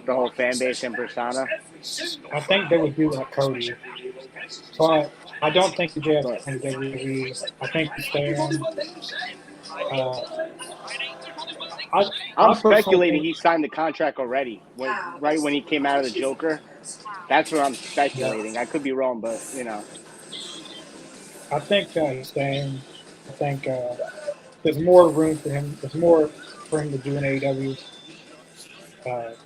whole fan base and persona. I think they would do like Cody. But I don't think MJF is in WWE. I think he's staying. I'm speculating he signed the contract already. Right when he came out of the Joker. That's what I'm speculating. I could be wrong, but, I think he's staying. I think there's more room for him. There's more for him to do in AEW. There's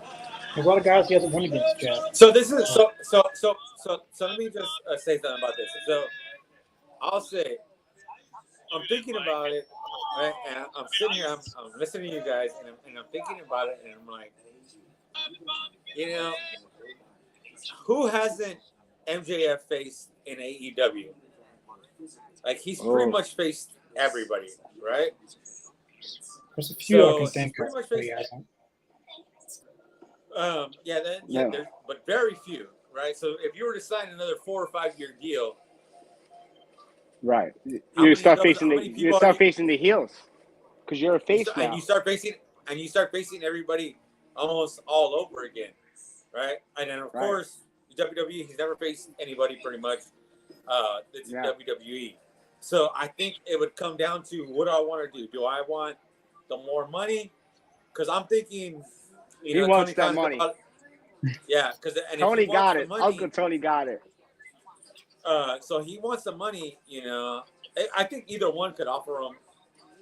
a lot of guys he hasn't won against yet. So this is so let me just say something about this. So I'll say I'm thinking about it, right? And I'm sitting here, I'm listening to you guys, and I'm thinking about it, and I'm like, who hasn't MJF faced in AEW? Like he's pretty much faced everybody, right? There's a few I can think of. But very few, right? So if you were to sign another 4 or 5 year deal, right, you start facing the heels because you're a face now. And you start facing everybody almost all over again, right? And then of course WWE, he's never faced anybody pretty much. It's WWE. So I think it would come down to what do I want to do? Do I want the more money? Because I'm thinking, he wants that money. Yeah, because Tony got it. Uncle Tony got it. So he wants the money. I think either one could offer him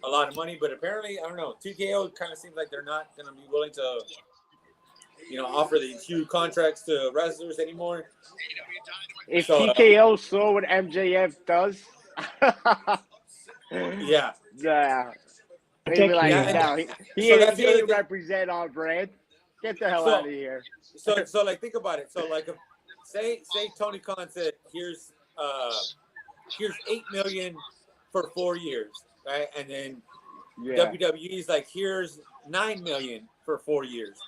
a lot of money, but apparently I don't know. TKO kind of seems like they're not going to be willing to, offer these huge contracts to wrestlers anymore. If TKO saw what MJF does, yeah. They'd be like, he ain't represent our brand. Get the hell out of here. So like think about it. So like, say Tony Khan said, here's $8 million for 4 years, right? And then WWE's like, here's $9 million for 4 years.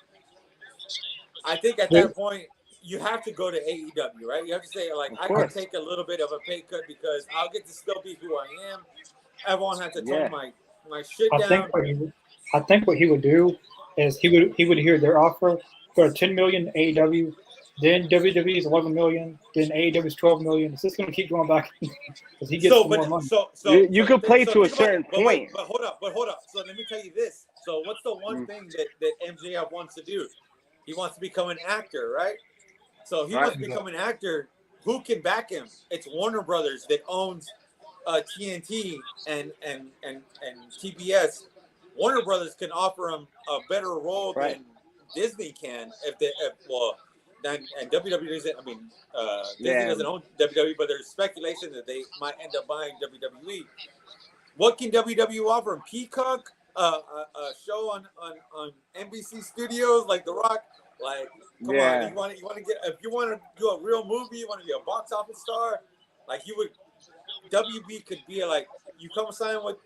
I think at that point you have to go to AEW, right? You have to say like, I can take a little bit of a pay cut because I'll get to still be who I am. I won't have to tone my shit down. I think what he would do is he would hear their offer, go to $10 million AEW, then WWE's $11 million, then AEW's $12 million. It's just going to keep going back because he gets more money. You could play to a certain point. But hold up. So let me tell you this. So what's the one thing that MJF wants to do? He wants to become an actor, right? So he wants to become an actor. Who can back him? It's Warner Brothers that owns TNT and TBS. Warner Brothers can offer him a better role than Disney can. And WWE doesn't. I mean, Disney doesn't own WWE, but there's speculation that they might end up buying WWE. What can WWE offer him? Peacock, a show on NBC Studios like The Rock. Like, come on, you want to get, if you want to do a real movie, you want to be a box office star, like you would, WB could be like, you come sign with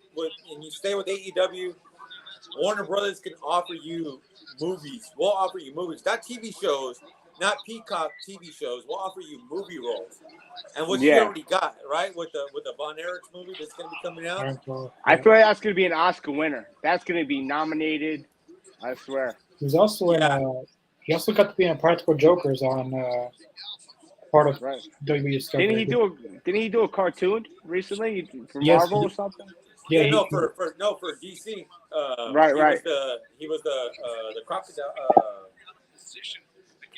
and you stay with AEW, Warner Brothers can offer you movies. We'll offer you movies, not TV shows, not Peacock TV shows. We'll offer you movie roles, and what you already got, right, with the Von Erich's movie that's going to be coming out. I feel like that's going to be an Oscar winner. That's going to be nominated. I swear. He's also in. He also got to be in Practical Jokers on part of WWE Discovery. Didn't he do a cartoon recently for Marvel or something? Yeah, for DC. He was the crocodile.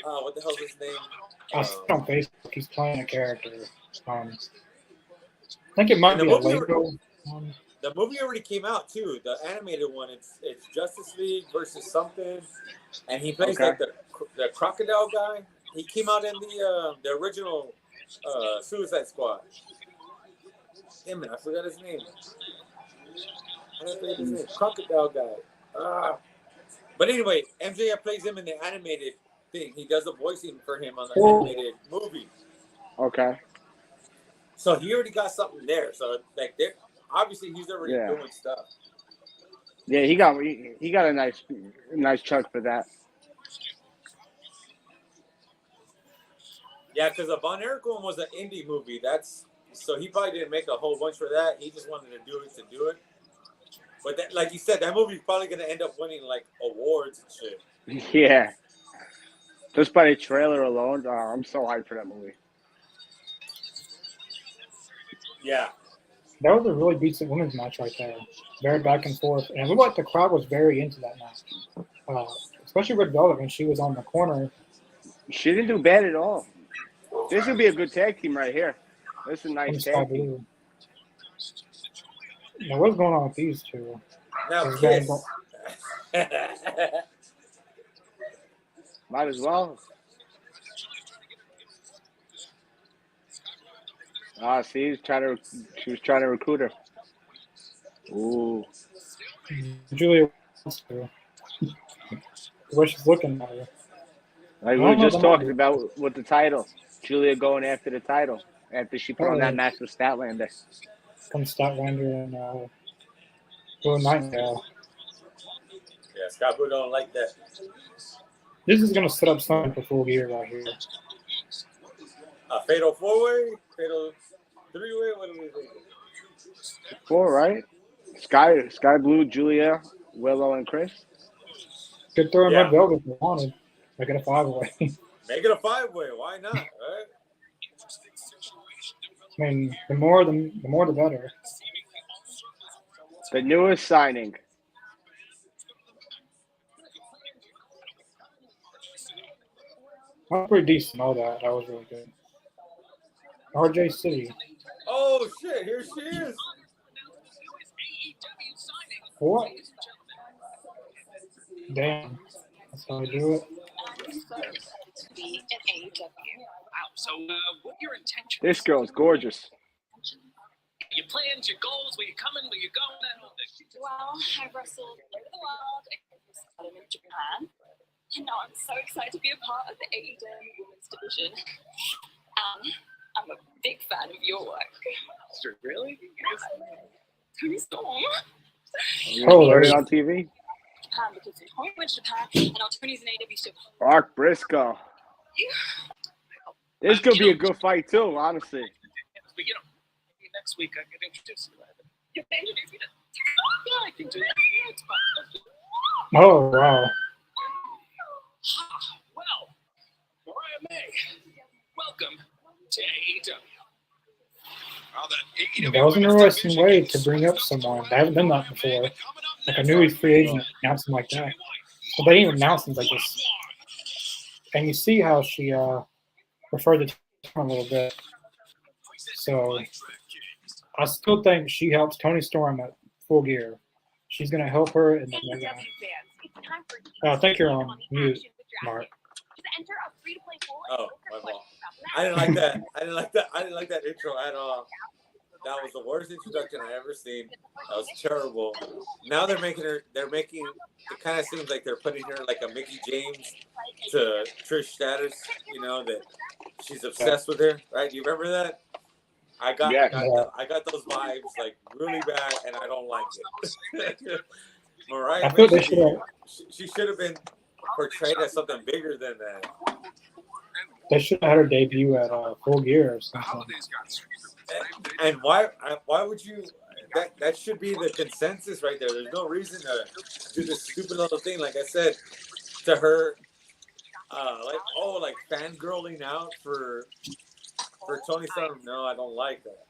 What the hell is his name? I see on Facebook he's playing a character. I think it might be a Lego. The movie already came out too. The animated one. It's Justice League versus something, and he plays like the crocodile guy. He came out in the original Suicide Squad. Damn it, I forgot his name. Crocodile guy. But anyway, MJF plays him in the animated thing. He does the voicing for him on the animated movie. Okay. So he already got something there. So like obviously he's already doing stuff. Yeah, he got a nice chunk for that. Yeah, because the Von Erich one was an indie movie. So he probably didn't make a whole bunch for that. He just wanted to do it. But that, like you said, that movie's probably gonna end up winning like awards and shit. Yeah. Just by the trailer alone, I'm so hyped for that movie. Yeah. That was a really decent women's match right there. Very back and forth. And it looked like the crowd was very into that match. Especially with Velvet when she was on the corner. She didn't do bad at all. This would be a good tag team right here. This is a nice tag team. Now, what's going on with these two? Now, Kiss. Might as well. See, she was trying to recruit her. Ooh. Julia wants to. The way she's looking at her. Like we were just talking about with the title. Julia going after the title after she put on that match with Statlander. From Statlander and Blue Nightingale. Yeah, Scott Blue don't like that. This is going to set up something for Full Gear right here. A fatal 4-way? Fatal 3-way? What do we think? 4, right? Sky Blue, Julia, Willow, and Chris. Could throw in Red Velvet if you wanted. Make it a 5-way. Make it a 5-way. Why not? Right? I mean, the more the better. The newest signing. That was pretty decent. All that was really good. RJ City. Oh shit! Here she is. What? Damn. That's how I do it. To be an AEW. Wow. So, what your intention? This girl's gorgeous. Your plans, your goals, where you coming, where you going, that whole thing. Well, I wrestled all over the world. I started in Japan. And now I'm so excited to be a part of the AEW Women's Division. I'm a big fan of your work. Really? Tony Storm. You heard it on TV? Japan, because Tony went to Japan, and now Tony's in AEW still. Mark Briscoe. This could be a good fight too, honestly. But maybe next week I can introduce you. You can introduce me to. Yeah, I can do that. Yeah, it's fine. Oh, wow. Well, Mariah May, welcome to AEW. That was an interesting way to bring up someone. I haven't done that before. Like a newly free agent announcing like that. But they didn't even announce things like this. And you see how she prefer the team a little bit. So I still think she helps Tony Storm at Full Gear. She's going to help her, and then they're going to. I think you're on mute, Mark. Oh, my fault. I didn't like that. I didn't like that intro at all. That was the worst introduction I ever seen. That was terrible. Now they're making. It kind of seems like they're putting her like a Mickey James to Trish Stratus, you know, that she's obsessed with her, right? Do you remember that? I got those vibes like really bad, and I don't like it. Mariah, she should have been portrayed as something bigger than that. They should have had her debut at Full Gear or something. And why would you? That should be the consensus right there. There's no reason to do this stupid little thing. Like I said to her, like fangirling out for Tony Storm. No, I don't like that.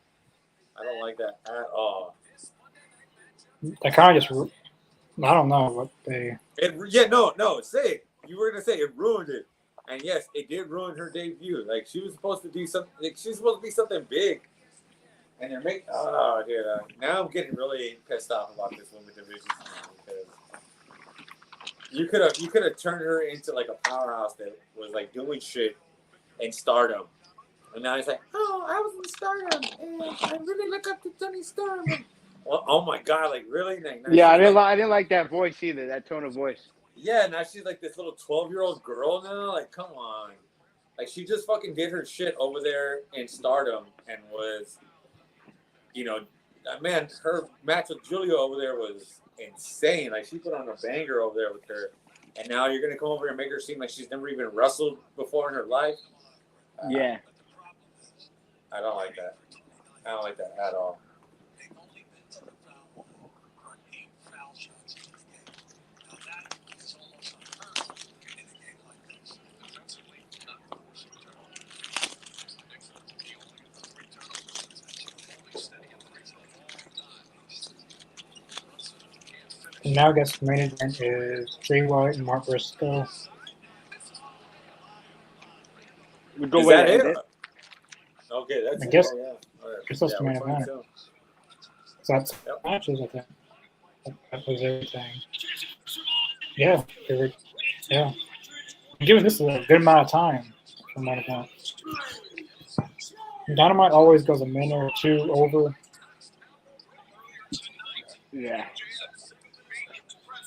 I don't like that at all. They kind of just, I don't know what they. Say it. You were gonna say it ruined it, and yes, it did ruin her debut. Like she was supposed to do something. Like she was supposed to be something big, and they're making. Oh, dude! Now I'm getting really pissed off about this women's division because you could have turned her into like a powerhouse that was like doing shit in Stardom. And now he's like, oh, I was in Stardom, and I really look up to Tony Storm. Well, oh my God, like really? Yeah, I didn't like that voice either, that tone of voice. Yeah, now she's like this little 12-year-old girl now. Like, come on. Like, she just fucking did her shit over there in Stardom and was, you know, man, her match with Julia over there was insane. Like, she put on a banger over there with her. And now you're going to come over and make her seem like she's never even wrestled before in her life? Yeah. I don't like that. I don't like that at all. And now I guess the main event is Jay White and Mark Briscoe. Is that it? Okay, that's I guess it. Yeah. Right. It's just the main event. So that's matches, I think. That was everything. Yeah. I'm giving this a good amount of time for main event. Dynamite always goes a minute or two over. Yeah.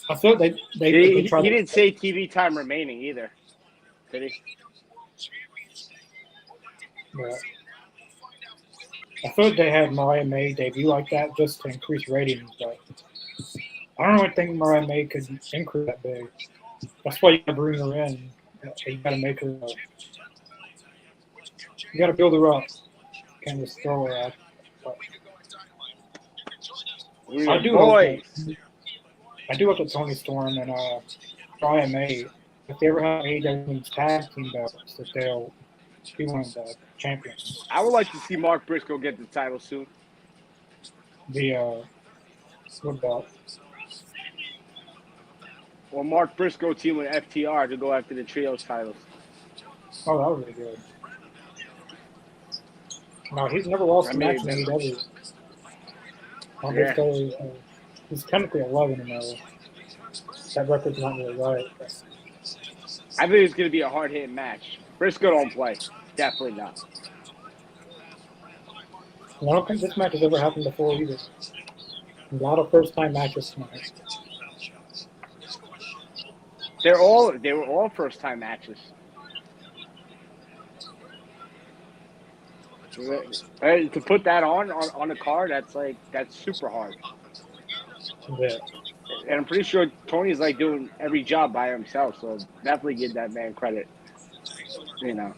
I feel they he didn't say TV time remaining either. Did he? Yeah. I thought they had Mariah May debut like that just to increase ratings, but I don't really think Mariah May could increase that big. That's why you gotta bring her in. You gotta make her. You gotta build her up. You can't just throw her out. I do look at Tony Storm and Mariah May. If they ever have AEW tag team belts, that they'll be one of the champions. I would like to see Mark Briscoe get the title soon. What belt? Or Mark Briscoe team with FTR to go after the trios titles. Oh, that was really good. No, he's never lost a match in AEW. He's technically 11-0. That record's not really right. But. I think it's going to be a hard-hitting match. Briscoe don't play. Definitely not. I don't think this match has ever happened before either. A lot of first-time matches tonight. They were all first-time matches. To put that on a card, that's super hard. Yeah. And I'm pretty sure Tony's like doing every job by himself, so definitely give that man credit. You know.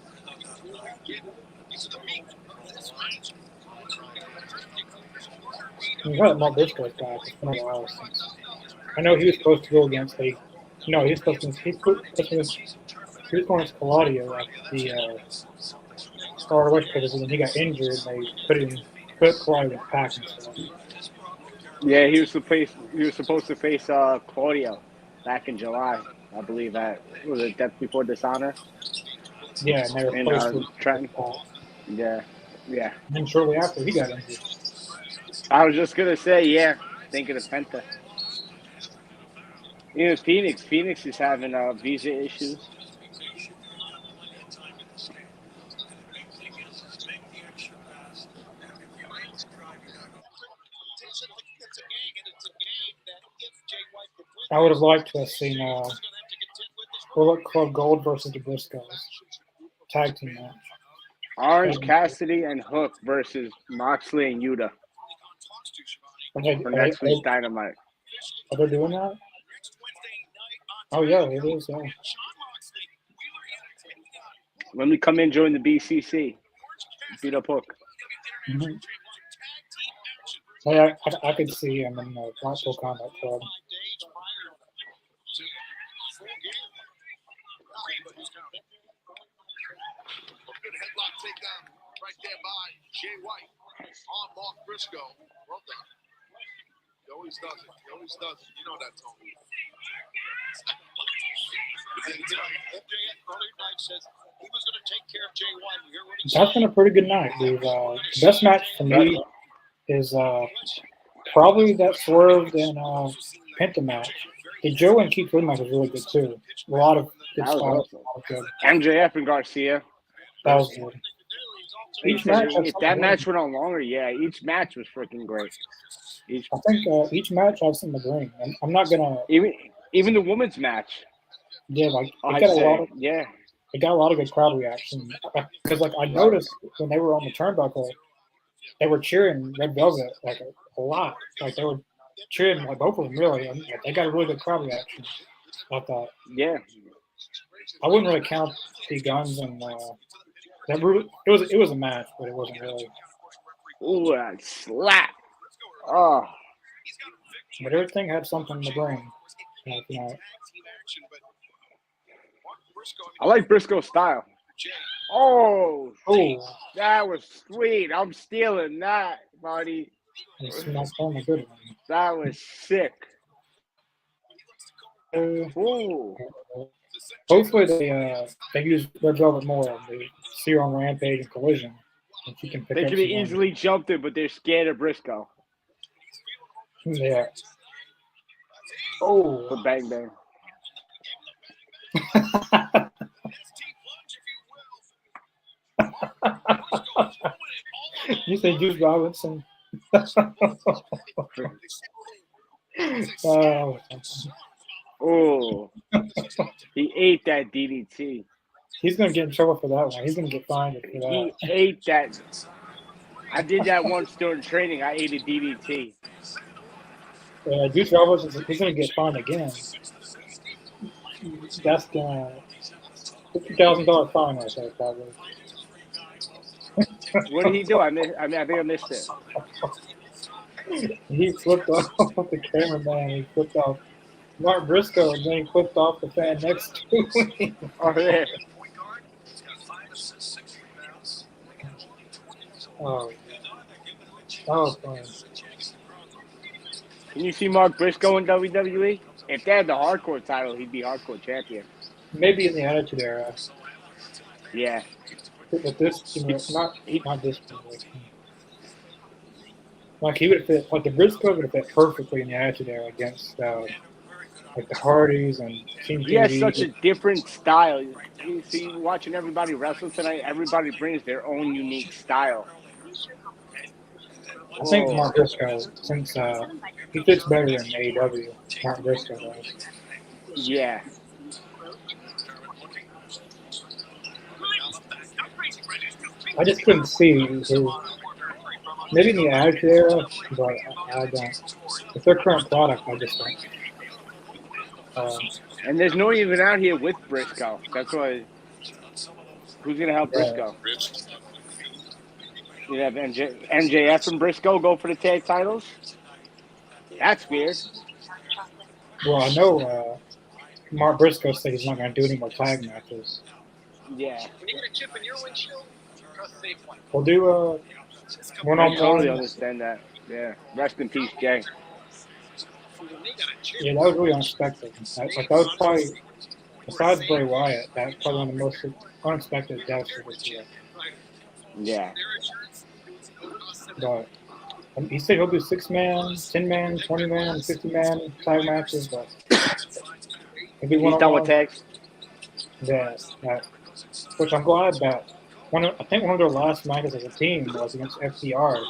I'm glad Mark Briscoe's back. It's been a while since. I know he was supposed to go against he was going against Claudio like the Star West because when he got injured, they put Claudio with Pac and stuff. Yeah, he was supposed to face Claudio back in July, I believe. Was it Death Before Dishonor? Yeah, and they And replaced him. Trenton. Yeah. And shortly after, he got injured. I was just gonna say, yeah. Thinking of Penta. Even Phoenix. Phoenix is having visa issues. I would have liked to have seen Bullet Club Gold versus the Briscoes tag team match. Orange Cassidy and Hook versus Moxley and Yuta for next week's Dynamite. Are they doing that? Oh yeah, it is. Yeah. When we come in, join the BCC. Beat up Hook. Mm-hmm. Yeah, I could see him in the Blackpool Combat Club. Good headlock takedown right there by Jay White on Mark Briscoe. Well done. He always does it. He always does it. You know that, Tony. But then, MJF earlier night says he was going to take care of Jay White. You hear what he That's been a pretty good night, dude. The best match for me is probably that Swerve and Penta match. The Joe and Keith Lee match was really good too. A lot of good That was stuff. awesome. MJF and Garcia. That was good. Each match, if that match went on longer, yeah, each match was freaking great. I think each match has something to bring. I'm not gonna even the women's match. Yeah, like It got a lot of good crowd reaction because I noticed when they were on the turnbuckle, they were cheering Red Velvet like a lot. Like they were cheering like both of them really, and they got a really good crowd reaction. I thought. Yeah. I wouldn't really count the Guns and that. It was a match, but it wasn't really. Ooh, that slap! Oh. But everything had something to bring. I like Briscoe's style. Oh, that was sweet. I'm stealing that, buddy. That was sick. Hopefully they use Red Velvet more. They see her on Rampage and Collision. And she can pick they up could have easily jumped it, but they're scared of Briscoe. Yeah. Oh. The bang bang. You say Juice Robinson? Oh, he ate that DDT. He's gonna get in trouble for that one. He's gonna get fined for that. He ate that. I did that once during training. I ate a DDT. Juice Robinson, he's gonna get fined again. That's the $50,000 fine right there, probably. What did he do? I think I missed it. He flipped off the cameraman. He flipped off Mark Briscoe, and then he flipped off the fan next to him. Oh, there. Oh, fun. Can you see Mark Briscoe in WWE? If they had the hardcore title, he'd be hardcore champion. Maybe in the Attitude Era. Yeah. But this, not this one. Like he would fit, like the Briscoe would have fit perfectly in the Attitude Era against like the Hardys and Team He has such a different style. You see, watching everybody wrestle tonight, everybody brings their own unique style. I think Mark Briscoe, since he fits better in AEW, Mark Briscoe does. Yeah. I just couldn't see his, maybe in the Attitude Era, but I don't. With their current product, I just don't. And there's no one even out here with Briscoe. That's why. Who's gonna help Briscoe? You have MJF and Briscoe go for the tag titles. That's weird. Well, I know Mark Briscoe said he's not going to do any more tag matches. Yeah. When you get a chip in your windshield, trust safe one. We'll do one-on-one. I totally understand that. Yeah. Rest in peace, Jay. Yeah, that was really unexpected. That was probably besides Bray Wyatt, that's probably one of the most unexpected deaths of this year. Yeah. But he said he'll do 6-man, 10-man, 20-man, 50-man tag matches, but he'll be He's done with one-on-one. tags. That, which I'm glad that I think one of their last matches as a team was against FTR.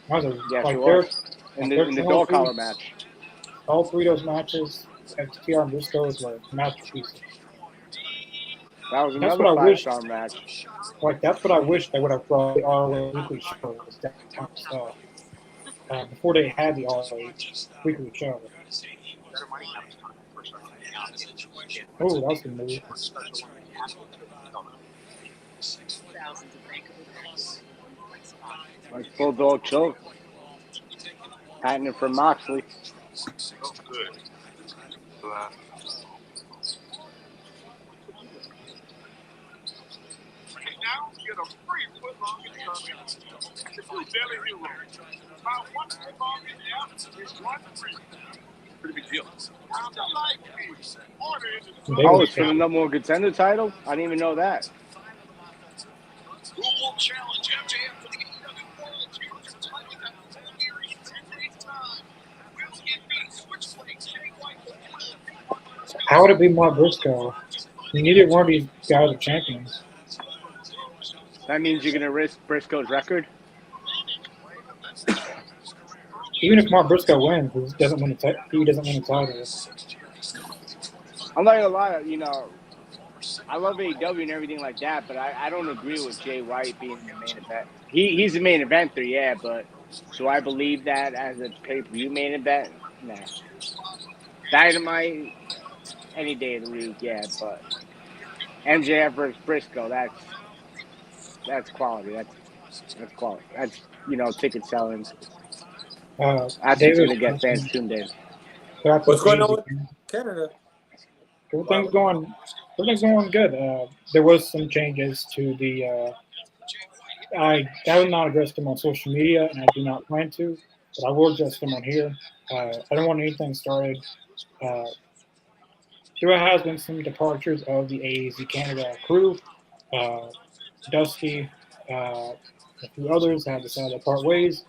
That was Yes, like it their was. In the dog collar match. All three of those matches, FTR and Briscoes were masterpieces. That was That's another what I wish. 5-star match. Like that's what I wish they would have brought the ROH weekly show. Was that kind of stuff before they had the ROH weekly show. Oh, that's the move. Like Bulldog choke. Patented for Moxley. So good. Now get a free foot-long insurance. It's a daily hero. About one foot-long in the app is one free. Pretty big deal. How the like me? Order it. Oh, it's for the number one contender title? I didn't even know that. Who will challenge MJF for the AEW World Championship title at Full Gear in 10 days' time? Will it be Switchblade, Jay White, How would it be Mark Briscoe? Neither one of these guys are champions. That means you're going to risk Briscoe's record? Even if Mark Briscoe wins, he doesn't win the title. I'm not going to lie, you know, I love AEW and everything like that, but I don't agree with Jay White being the main event. He's the main eventer, yeah, but do I believe that as a pay-per-view main event? Nah. Dynamite, any day of the week, yeah, but MJF versus Briscoe, that's quality. That's quality. That's, you know, ticket selling. That's what's going to get fans tuned in. What's going on with Canada? Everything's going good. There was some changes to the. I have not addressed them on social media, and I do not plan to, but I will address them on here. I don't want anything started. There has been some departures of the AEZ Canada crew. Dusty, a few others have decided to part ways.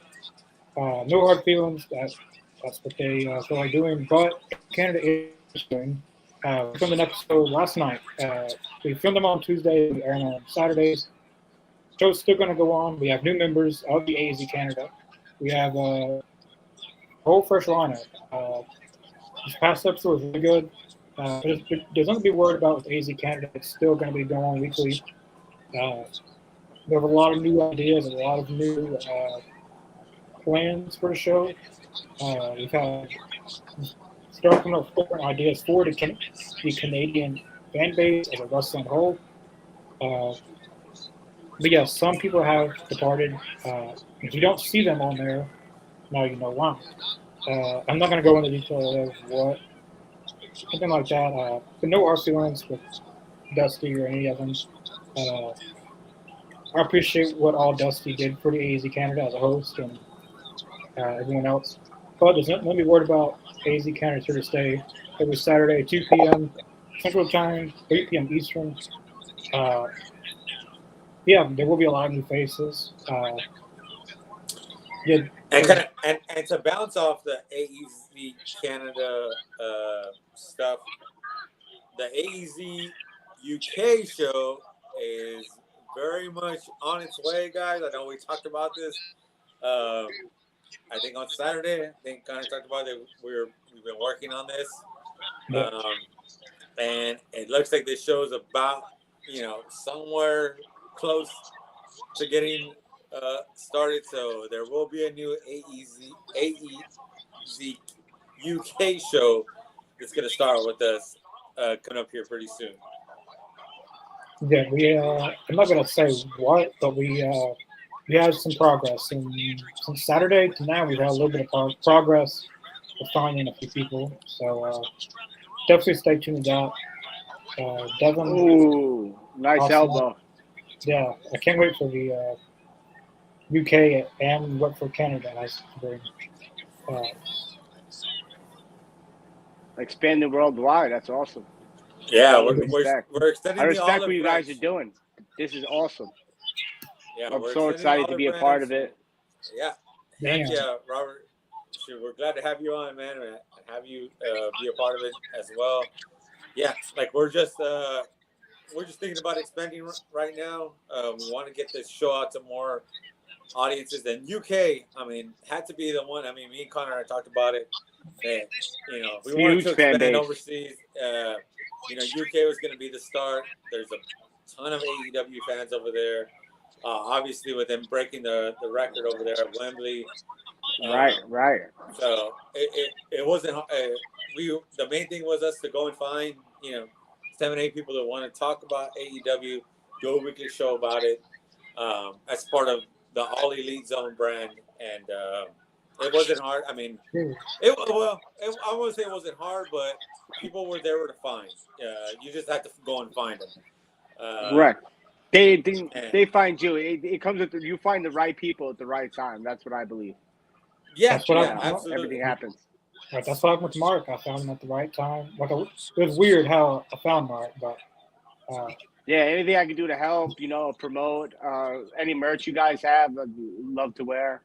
No hard feelings. That's what they feel like doing. But Canada is doing. We filmed an episode last night. We filmed them on Tuesday. We aired on Saturdays. Show's still going to go on. We have new members of the AZ Canada. We have a whole fresh lineup. This past episode was really good. There's nothing to be worried about with AZ Canada. It's still going to be going on weekly. There were a lot of new ideas, a lot of new plans for the show. We've had started coming up with different ideas for the Canadian fan base as a wrestling whole. But yeah, some people have departed. If you don't see them on there, now you know why. I'm not going to go into detail of what, something like that. But no hard feelings with Dusty or any of them. I appreciate what all Dusty did for the AZ Canada as a host and everyone else. But there's nothing to be worried about. AZ Canada is here to stay. Every Saturday, 2 p.m. Central Time, 8 p.m. Eastern. Yeah, there will be a lot of new faces. And to bounce off the AEZ Canada stuff, the AEZ UK show is very much on its way, guys. I know we talked about this. I think on Saturday, kind of talked about it. We've been working on this, and it looks like this show is about, somewhere close to getting started. So there will be a new AEZ UK show that's going to start with us coming up here pretty soon. Yeah, I'm not going to say what, but we had some progress. And from Saturday to now, we've had a little bit of progress with finding a few people. So definitely stay tuned to that. Devin. Ooh, nice awesome. elbow. Yeah, I can't wait for the UK and what for Canada. Expanding worldwide. That's awesome. Yeah, So we're extending I the respect olive what you guys branch. are doing. This is awesome. Yeah, I'm we're so extending the excited to olive be a branch. part of it. Yeah, Damn. heck yeah, Robert. Sure, we're glad to have you on, man, and have you be a part of it as well. Yeah, like we're just thinking about expanding right now. We want to get this show out to more audiences. And UK, I mean, had to be the one. I mean, me and Connor talked about it. That, you know, if we wanted to Huge fan expand base. overseas, you know, UK was going to be the start. There's a ton of AEW fans over there. Obviously, with them breaking the record over there at Wembley. Right. So it wasn't. The main thing was us to go and find 7-8 people that want to talk about AEW, do a weekly show about it, as part of the All Elite Zone brand, and it wasn't hard. I mean, I won't say it wasn't hard, but people were there to find. You just had to go and find them. Correct. They and- find you. It comes with you find the right people at the right time. That's what I believe. Yeah, That's what absolutely. Everything happens. Like, that's what happened with Mark. I found him at the right time. Like, it was weird how I found Mark, but Yeah, anything I can do to help, promote, any merch you guys have, I'd love to wear.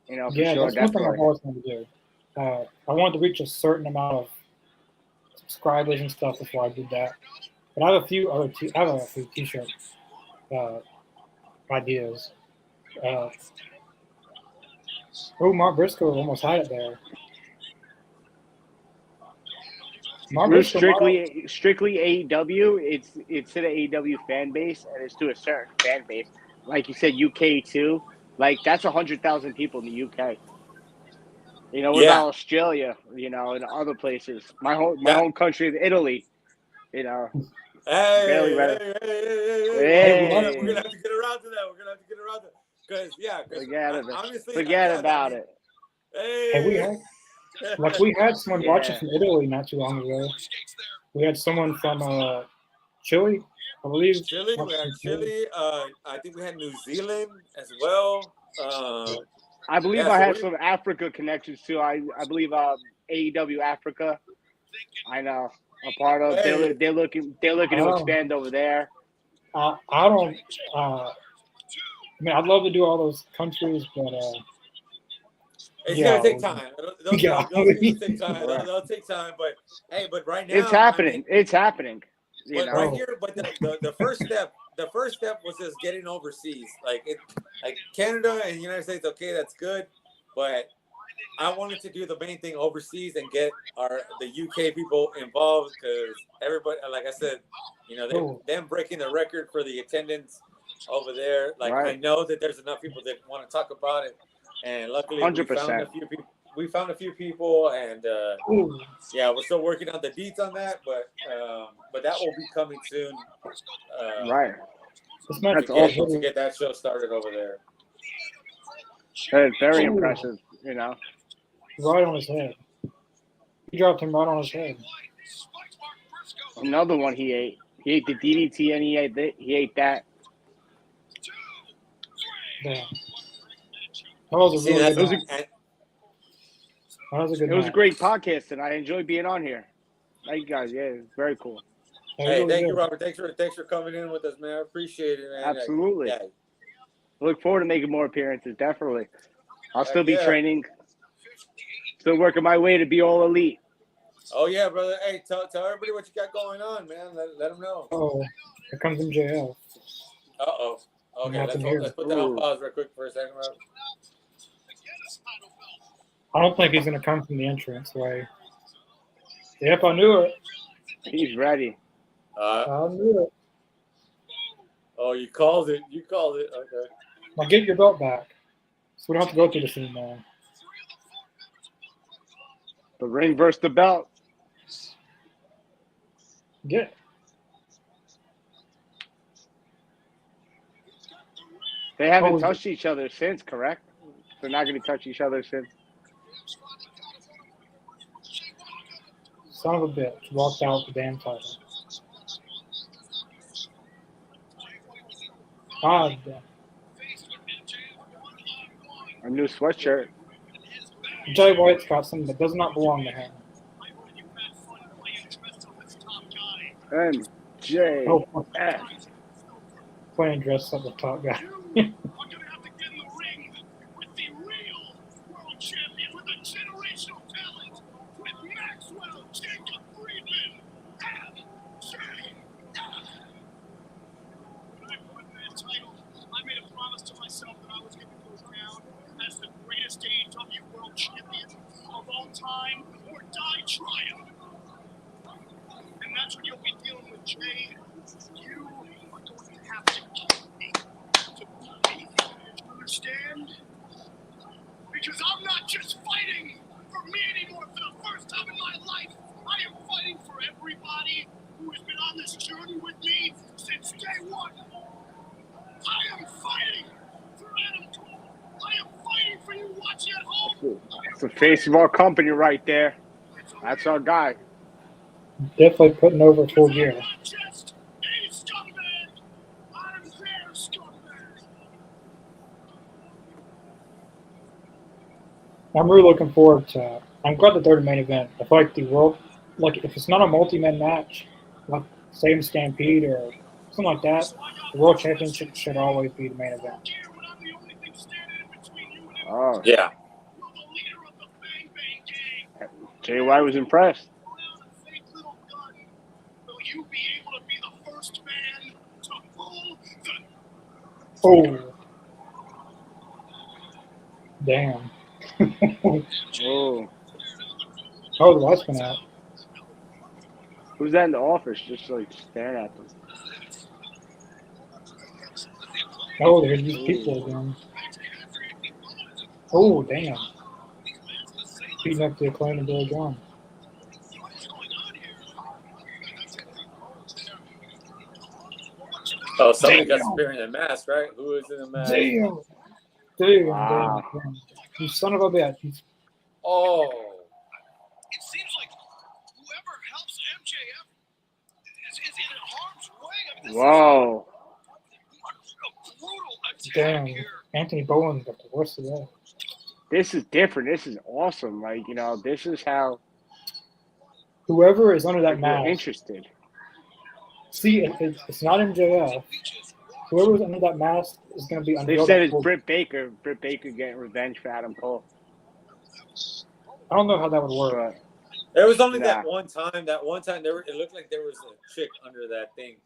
For yeah, sure, that's one thing I've definitely. always wanted to do. I wanted to reach a certain amount of subscribers and stuff before I did that. But I have a few other t-shirt ideas. Mark Briscoe almost had it there. Mark We're Briscoe, strictly AEW. It's to the AEW fan base, and it's to a certain fan base. Like you said, UK too. Like that's 100,000 people in the UK. What about Australia? And other places. My home country of Italy. Barely ready. We're gonna have to get around to that. Because honestly, Forget about it. Hey, we had someone watching from Italy not too long ago. We had someone from Chile, I believe. Chile. We had Chile. I think we had New Zealand as well. I believe I had some Africa connections too. I believe AEW Africa. I know a part of. Hey. They're looking to expand over there. I don't. I mean, I'd love to do all those countries, but it's gonna take time. Those things take time. They'll take time, but right now it's happening. I mean, it's happening. But right here, but the first step. The first step was just getting overseas, like Canada and the United States. Okay, that's good, but I wanted to do the main thing overseas and get the UK people involved, because everybody, like I said, them breaking the record for the attendance over there. Like I know that there's enough people that want to talk about it, and luckily 100%. we found a few people, and we're still working on the deets on that, but that will be coming soon. That's awesome to get that show started over there. It's very impressive, Right on his head. He dropped him right on his head. Another one he ate. He ate the DDT and he ate that. Damn. That was a really good night. It was a great podcast, and I enjoyed being on here. Thank you guys. Yeah, it was very cool. Hey, thank you, Robert. Thanks for coming in with us, man. I appreciate it, man. Absolutely. I look forward to making more appearances. Definitely. I'll still be training. Still working my way to be all elite. Oh yeah, brother. Hey, tell everybody what you got going on, man. Let them know. Oh, here comes MJF. Uh-oh. Okay, let's put that on pause real quick for a second, Robert. I don't think he's going to come from the entrance way. Yep, I knew it. He's ready. I knew it. Oh, you called it. Okay. Now get your belt back, so we don't have to go through the scene now. The ring versus the belt. Get it. They haven't touched each other since, correct? They're not going to touch each other since. Son of a bitch walked out the damn title. God damn. A new sweatshirt. Jay White's got something that does not belong to him. MJF. Oh, playing dress up the top guy. You are going to have to get in the ring with the real world champion with a generational talent, with Maxwell Jacob Friedman, MJF. When I won that title, I made a promise to myself that I was going to go down as the greatest AEW world champion of all time or die trying. And that's what you'll be dealing with, Jay. You are going to have to kill me to beat me. You understand? Because I'm not just fighting for me anymore for the first time in my life. I am fighting for everybody who has been on this journey with me since day one. I am fighting for Adam Cole. I am fighting for you watching at home. That's the face of our company right there. That's our guy. Definitely putting over full gear. I'm not just a scumbag. I'm their scumbag. I'm really looking forward to. I'm glad that they're the main event. I feel like the world, like if it's not a multi-man match, like same Stampede or something like that, the World Championship should always be the main event. Oh, Yeah. Jay White was impressed. Will you be able to be the first man to pull the... Oh, damn! Oh, Oh, the lights went out. who's that in the office? Just like staring at them. Oh, there's these people again. Oh, damn! Beating up the Acclaim and Billy Gunn. Oh, somebody got spear in a mask, right? Who is in a mask? Damn! Damn! Wow. Damn! You son of a bitch! Oh. It seems like whoever helps MJF is in harm's way. I mean, this Whoa. is a brutal attack Damn! here. Anthony Bowen got the worst of that. This is different. This is awesome. Like, this is how Whoever is under that we're mask. interested. See, it's not MJF. Whoever's under that mask is going to be They unveiled. said it's Britt Baker. Britt Baker getting revenge for Adam Cole. I don't know how that would work. But There was only Nah. that one time. It looked like there was a chick under that thing.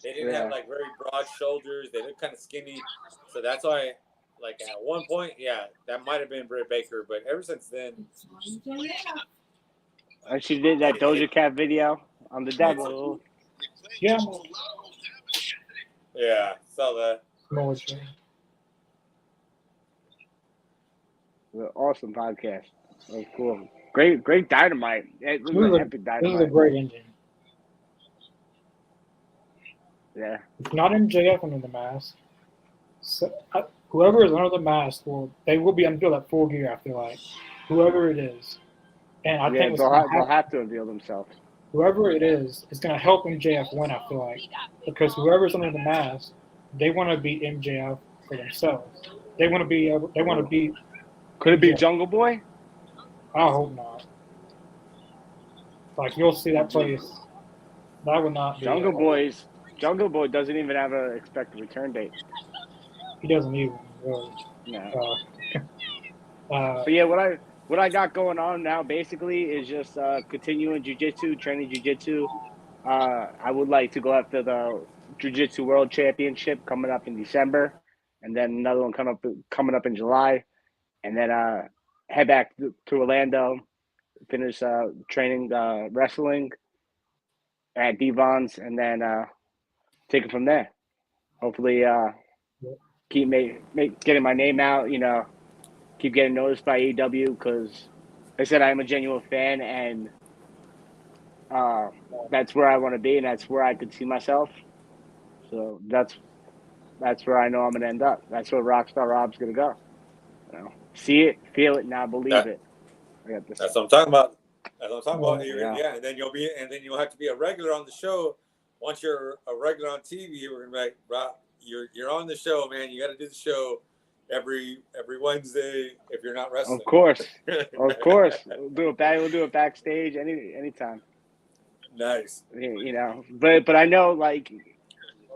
They didn't have like very broad shoulders. They looked kind of skinny. So that's why, like at one point, yeah, that might have been Britt Baker. But ever since then, and she did that Doja Cat video on the devil. Yeah. yeah, saw that. Awesome podcast. That was cool. Great Dynamite. It was an epic This is a Dynamite. great ending. Yeah. It's not MJF under the mask. So, whoever is under the mask they will be unveiled at full gear. I feel like whoever it is, and I think they'll have to reveal themselves. whoever it is going to help MJF win. I feel like because whoever's under the mask, they want to beat MJF for themselves. They want to be able. They want to beat. Could it be Jungle Boy? I hope not. Like you'll see that place. That would not be Jungle Boy doesn't even have an expected return date. He doesn't even really. No. But yeah, what I got going on now basically is just continuing jiu-jitsu, training jiu-jitsu. I would like to go after the Jiu-Jitsu World Championship coming up in December, and then another one coming up in July, and then head back to Orlando, finish training wrestling at Devon's, and then take it from there. Hopefully, keep getting my name out. Keep getting noticed by AEW because, like I said, I'm a genuine fan, and that's where I want to be, and that's where I could see myself. So that's where I know I'm gonna end up. That's where Rockstar Rob's gonna go. See it, feel it, now believe it. That's what I'm talking about. That's what I'm talking about. Yeah. And then you'll have to be a regular on the show. Once you're a regular on TV, we're gonna be like, Rob, you're on the show, man. You got to do the show every Wednesday if you're not wrestling. Of course. We'll do it backstage anytime. Nice. You know, but I know, like,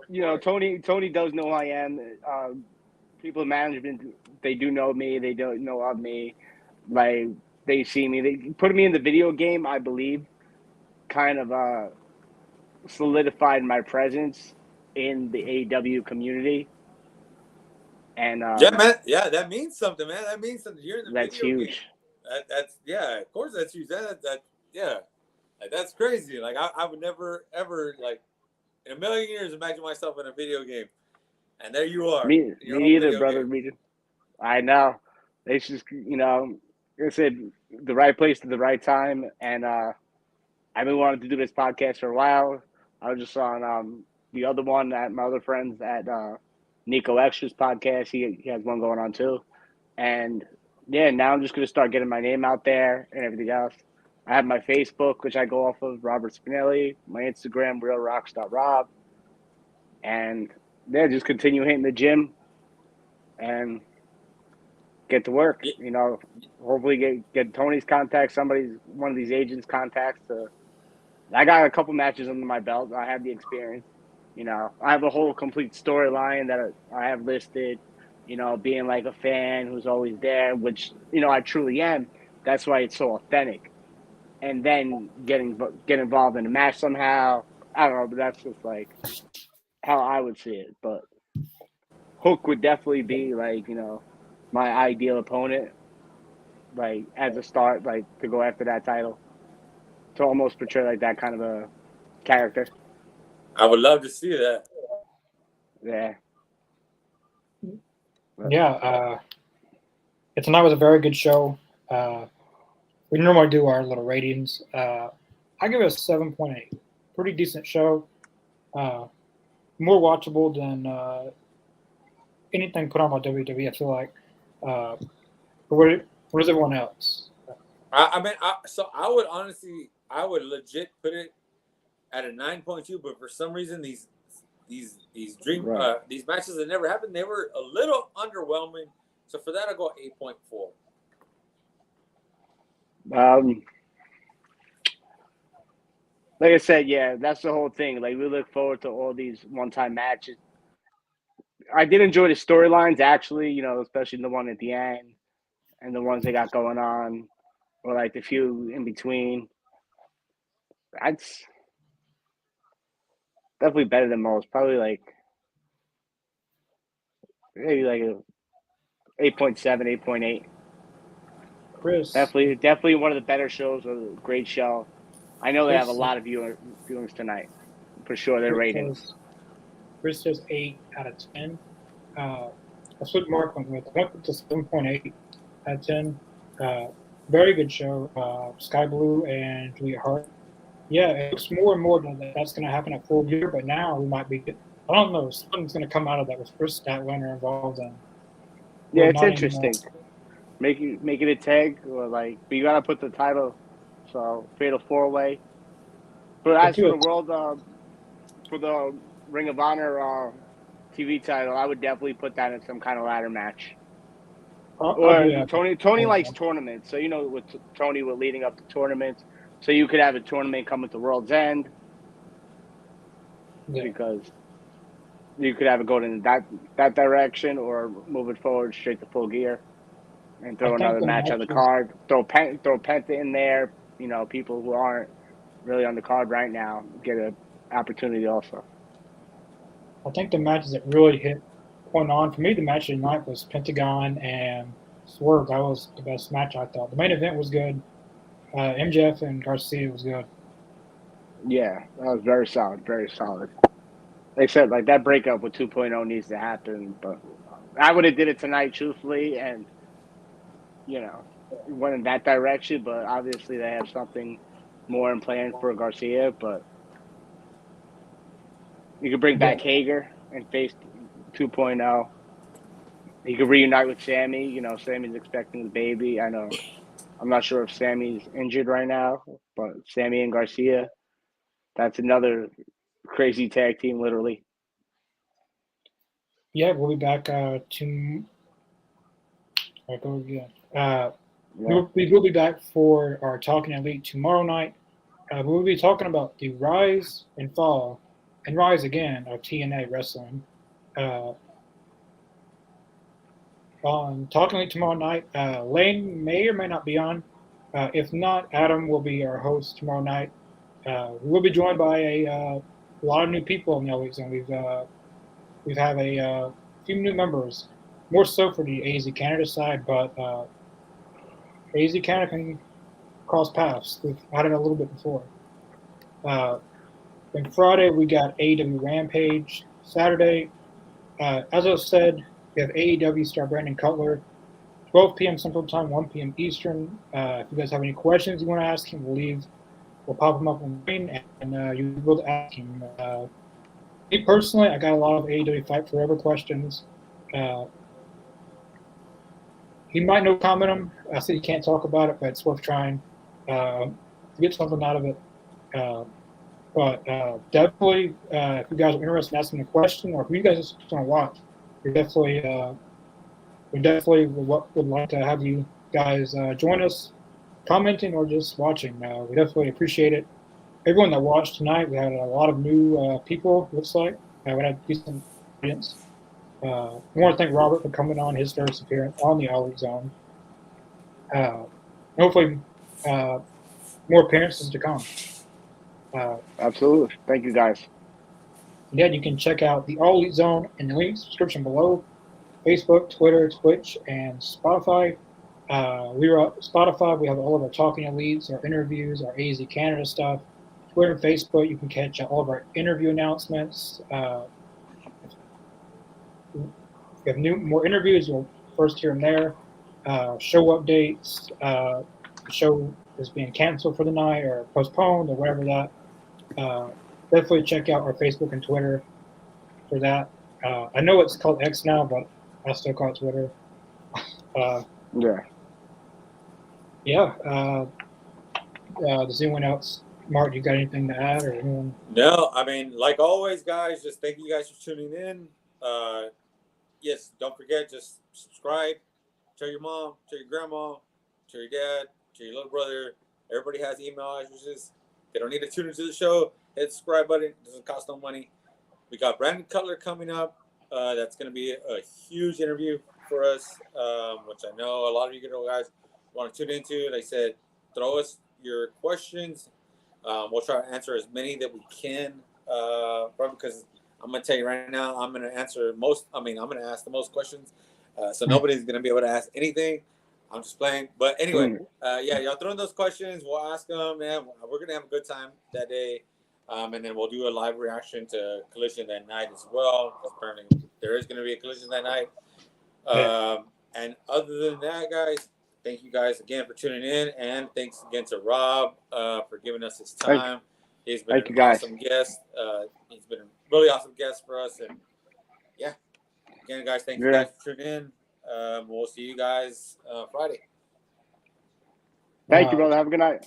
you know, Tony does know who I am. People in management, they do know me. They don't know of me. Like, they see me. They put me in the video game, I believe, kind of solidified my presence in the AEW community. And Yeah, man. Yeah, that means something, man. That means something. You're in the that's video game. huge. That's yeah. Of course, that's huge. That yeah. Like, that's crazy. Like, I would never ever, like, in a million years imagine myself in a video game, and there you are. Me in your own neither, video brother. game. Me, I know. It's just, you know, like I said, the right place at the right time. And I've been wanting to do this podcast for a while. I was just on the other one at my other friends at Nico Extra's podcast. He has one going on too. And yeah, now I'm just gonna start getting my name out there and everything else. I have my Facebook, which I go off of, Robert Spinelli, my Instagram, realrocks.rob. And yeah, just continue hitting the gym and get to work. Yeah. You know, hopefully get Tony's contact, one of these agents' contacts. I got a couple matches under my belt. I have the experience. You know, I have a whole complete storyline that I have listed. You know, being like a fan who's always there, which, you know, I truly am. That's why it's so authentic. And then get involved in a match somehow. I don't know, but that's just like how I would see it. But Hook would definitely be, like, you know, my ideal opponent, like, as a start, like, to go after that title, to almost portray like that kind of a character. I would love to see that. Yeah. Yeah, tonight was a very good show. We normally do our little ratings. I give it a 7.8. Pretty decent show. More watchable than anything put on by WWE, I feel like. What is everyone else? I mean, so I would legit put it at a 9.2, but for some reason these matches that never happened, they were a little underwhelming. So for that, I'll go 8.4. Like I said, yeah, that's the whole thing. Like, we look forward to all these one-time matches. I did enjoy the storylines, actually, you know, especially the one at the end and the ones they got going on, or like the few in between. That's definitely better than most. Probably like maybe like a 8.7, 8.8. Chris. Definitely one of the better shows. A great show. I know they have a lot of viewings tonight, for sure. Their ratings. Chris says 8 out of 10. That's what Mark went with. I went with 7.8 out of 10. Very good show. Sky Blue and Julia Hart. Yeah, it looks more and more that's going to happen at Full Gear, but now we might be. I don't know. Something's going to come out of that with Chris Statlander involved. Yeah, it's interesting. Make it a tag, or like, but you gotta put the title, so Fatal 4-Way. But as for the world, for the Ring of Honor TV title, I would definitely put that in some kind of ladder match. Tony likes tournaments, so, you know, with Tony, we're leading up to tournaments, so you could have a tournament come at the World's End, because you could have it going in that direction, or move it forward straight to Full Gear and throw another match on the card. Throw Penta in there. You know, people who aren't really on the card right now get an opportunity also. I think the matches that really hit point on for me, the match of the night was Pentagon and Swerve. That was the best match, I thought. The main event was good. MJF and Garcia was good. Yeah, that was very solid. Very solid. They said, like, that breakup with 2.0 needs to happen, but I would have did it tonight, truthfully, and, you know, went in that direction. But obviously they have something more in plan for Garcia. But you could bring back Hager and face 2.0. He could reunite with Sammy. You know, Sammy's expecting the baby. I know. I'm not sure if Sammy's injured right now, but Sammy and Garcia, that's another crazy tag team, literally. Yeah, we'll be back to. I go again. We will be back for our Talking Elite tomorrow night. we'll be talking about the rise and fall and rise again of TNA wrestling. On Talking League tomorrow night, Lane may or may not be on. If not, Adam will be our host tomorrow night. We will be joined by a lot of new people in the Elite Zone. We've have a few new members, more so for the AZ Canada side, but AZ Canada can cross paths. We've had it a little bit before. Then Friday we got AEW Rampage. Saturday, as I said, we have AEW star Brandon Cutler, 12 p.m. Central Time, 1 p.m. Eastern. If you guys have any questions you want to ask him, we'll pop him up on the screen, and you'll be able to ask him. Me personally, I got a lot of AEW Fight Forever questions. He might no comment them. I said he can't talk about it, but it's worth trying to get something out of it. But definitely, if you guys are interested in asking a question, or if you guys just want to watch, we definitely would like to have you guys join us, commenting or just watching. We definitely appreciate it. Everyone that watched tonight, we had a lot of new people. Looks like we had a decent audience. I want to thank Robert for coming on his first appearance on the Elite Zone. Hopefully, more appearances to come. Absolutely. Thank you, guys. Again, you can check out the All Elite Zone in the link description below. Facebook, Twitter, Twitch, and Spotify. We are Spotify. We have all of our Talking Elites, our interviews, our AZ Canada stuff. Twitter and Facebook, you can catch all of our interview announcements. If we have more interviews, you'll first hear them there. Show updates. The show is being canceled for the night or postponed or whatever that. Definitely check out our Facebook and Twitter for that. I know it's called X now, but I still call it Twitter. Does anyone else, Mark, you got anything to add or anyone? No, I mean, like always, guys, just thank you guys for tuning in. Yes, don't forget, just subscribe. Tell your mom, tell your grandma, tell your dad, tell your little brother. Everybody has email addresses. They don't need to tune into the show. Hit the subscribe button. It doesn't cost no money. We got Brandon Cutler coming up. That's going to be a huge interview for us, which I know a lot of you guys want to tune into. Like I said, throw us your questions. We'll try to answer as many that we can, because I'm going to tell you right now, I'm going to ask the most questions. So nobody's going to be able to ask anything. I'm just playing. But anyway, y'all throw in those questions. We'll ask them, and we're going to have a good time that day. And then we'll do a live reaction to Collision that night as well. Apparently, there is going to be a Collision that night. And other than that, guys, thank you guys again for tuning in. And thanks again to Rob for giving us his time. He's been an awesome guest. He's been a really awesome guest for us. And, again, guys, thank you guys for tuning in. We'll see you guys Friday. Thank you, brother. Have a good night.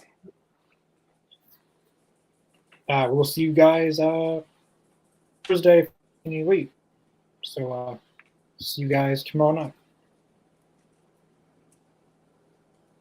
We'll see you guys Thursday in the Elite. So see you guys tomorrow night.